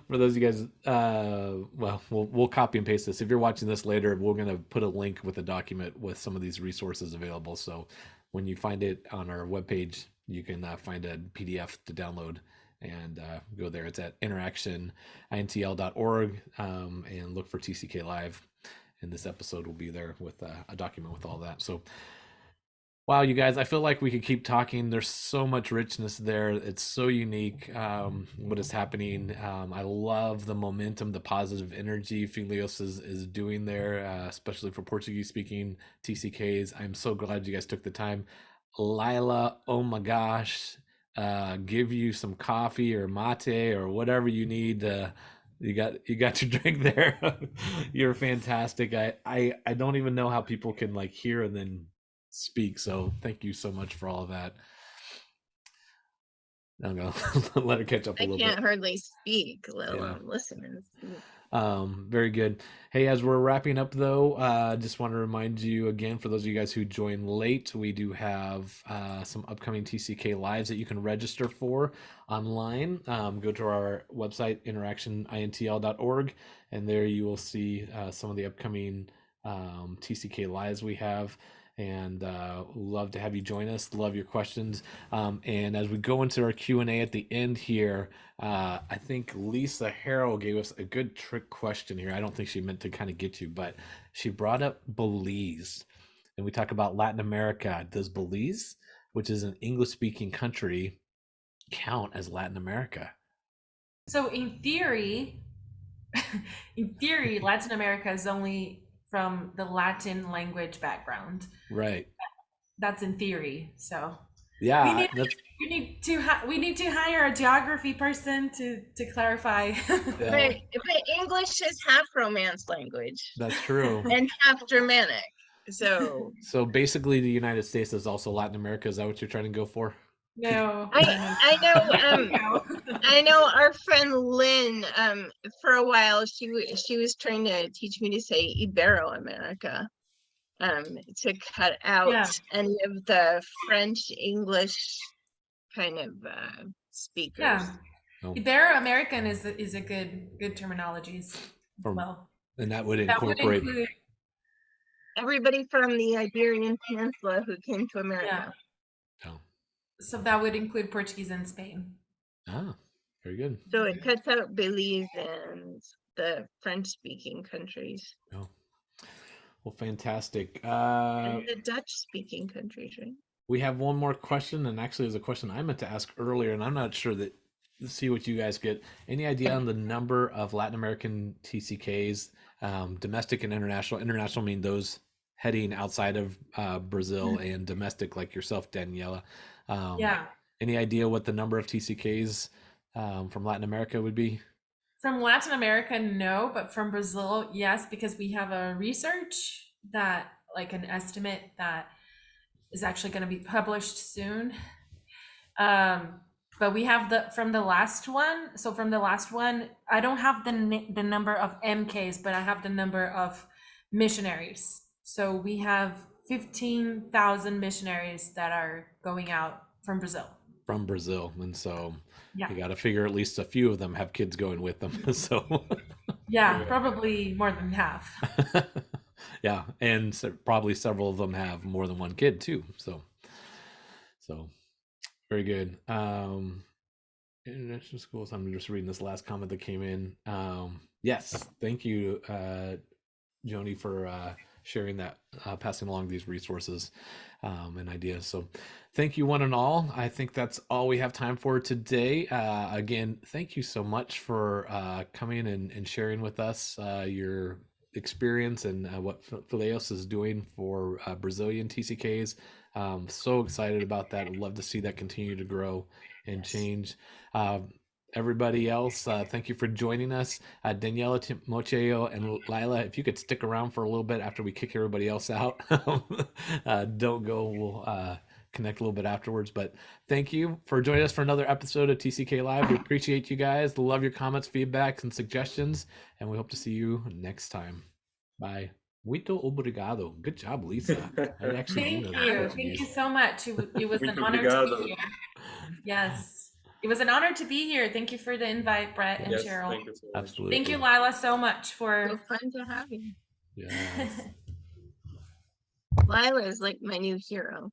Speaker 1: For those of you guys, well, we'll copy and paste this. If you're watching this later, we're gonna put a link with a document with some of these resources available. So when you find it on our webpage, you can find a PDF to download and go there. It's at interactionintl.org and look for TCK Live. And this episode will be there with a document with all that. So wow, you guys, I feel like we could keep talking. There's so much richness there. It's so unique what is happening. I love the momentum, the positive energy Philhos is doing there, especially for Portuguese speaking TCKs. I'm so glad you guys took the time. Laila, oh my gosh, give you some coffee or mate or whatever you need. You got your drink there. You're fantastic. I don't even know how people can like hear and then speak. So thank you so much for all of that. I'm gonna let her catch up a
Speaker 2: I
Speaker 1: little
Speaker 2: can't
Speaker 1: bit.
Speaker 2: hardly speak, let
Speaker 1: Yeah.
Speaker 2: alone listen and speak.
Speaker 1: Very good. Hey, as we're wrapping up though, just want to remind you again, for those of you guys who joined late, we do have some upcoming TCK lives that you can register for online. Go to our website, interactionintl.org, and there you will see some of the upcoming TCK lives we have. And love to have you join us. Love your questions. And as we go into our Q&A at the end here, I think Lisa Harrell gave us a good trick question here. I don't think she meant to kind of get you, but she brought up Belize. And we talk about Latin America. Does Belize, which is an English-speaking country, count as Latin America?
Speaker 3: So in theory, Latin America is only from the Latin language background.
Speaker 1: Right.
Speaker 3: That's in theory. So
Speaker 1: yeah,
Speaker 3: we need to hire a geography person to clarify.
Speaker 2: But English is half Romance language
Speaker 1: that's true.
Speaker 2: and half Germanic. So
Speaker 1: basically the United States is also Latin America. Is that what you're trying to go for?
Speaker 3: No.
Speaker 2: I know our friend Lynn, for a while she was trying to teach me to say Ibero-America, to cut out any of the French English kind of speakers.
Speaker 3: Yeah. Ibero-American is a good terminology as well.
Speaker 1: And that would include
Speaker 2: everybody from the Iberian Peninsula who came to America.
Speaker 1: Yeah. Oh.
Speaker 3: So that would include Portuguese and Spain.
Speaker 1: Ah, very good.
Speaker 2: So it cuts out Belize and the French-speaking countries.
Speaker 1: Oh. Well, fantastic.
Speaker 2: And the Dutch-speaking countries, right?
Speaker 1: We have one more question, and actually, there's a question I meant to ask earlier, and I'm not sure that see what you guys get. Any idea on the number of Latin American TCKs, domestic and international? International mean those heading outside of Brazil, and domestic like yourself, Daniela.
Speaker 3: Yeah.
Speaker 1: Any idea what the number of TCKs from Latin America would be?
Speaker 3: From Latin America, no, but from Brazil, yes, because we have a research that, like an estimate that is actually going to be published soon. But we have from the last one. So from the last one, I don't have the number of MKs, but I have the number of missionaries. So we have 15,000 missionaries that are going out from Brazil.
Speaker 1: From Brazil, and so
Speaker 3: Yeah.
Speaker 1: you got to figure at least a few of them have kids going with them. So
Speaker 3: Yeah, probably more than half.
Speaker 1: yeah, and probably several of them have more than one kid too. So very good. International schools. I'm just reading this last comment that came in. Yes, thank you, Joni, for sharing that, passing along these resources and ideas. So thank you one and all. I think that's all we have time for today. Again, thank you so much for coming and sharing with us your experience and what Philhos is doing for Brazilian TCKs. So excited about that. I'd love to see that continue to grow and change. Everybody else, thank you for joining us. Daniela, Timoteo, and Laila, if you could stick around for a little bit after we kick everybody else out. Don't go. We'll connect a little bit afterwards. But thank you for joining us for another episode of TCK Live. We appreciate you guys. Love your comments, feedbacks, and suggestions. And we hope to see you next time. Bye. Muito obrigado. Good job, Lisa. I actually
Speaker 3: Thank you. Thank you so much. It was an honor to be here. Yes. It was an honor to be here. Thank you for the invite, Brett and Cheryl.
Speaker 4: Thank you so much.
Speaker 1: Absolutely.
Speaker 3: Thank you, Laila, so much for.
Speaker 2: So fun to have you.
Speaker 1: Yes.
Speaker 2: Lila is like my new hero.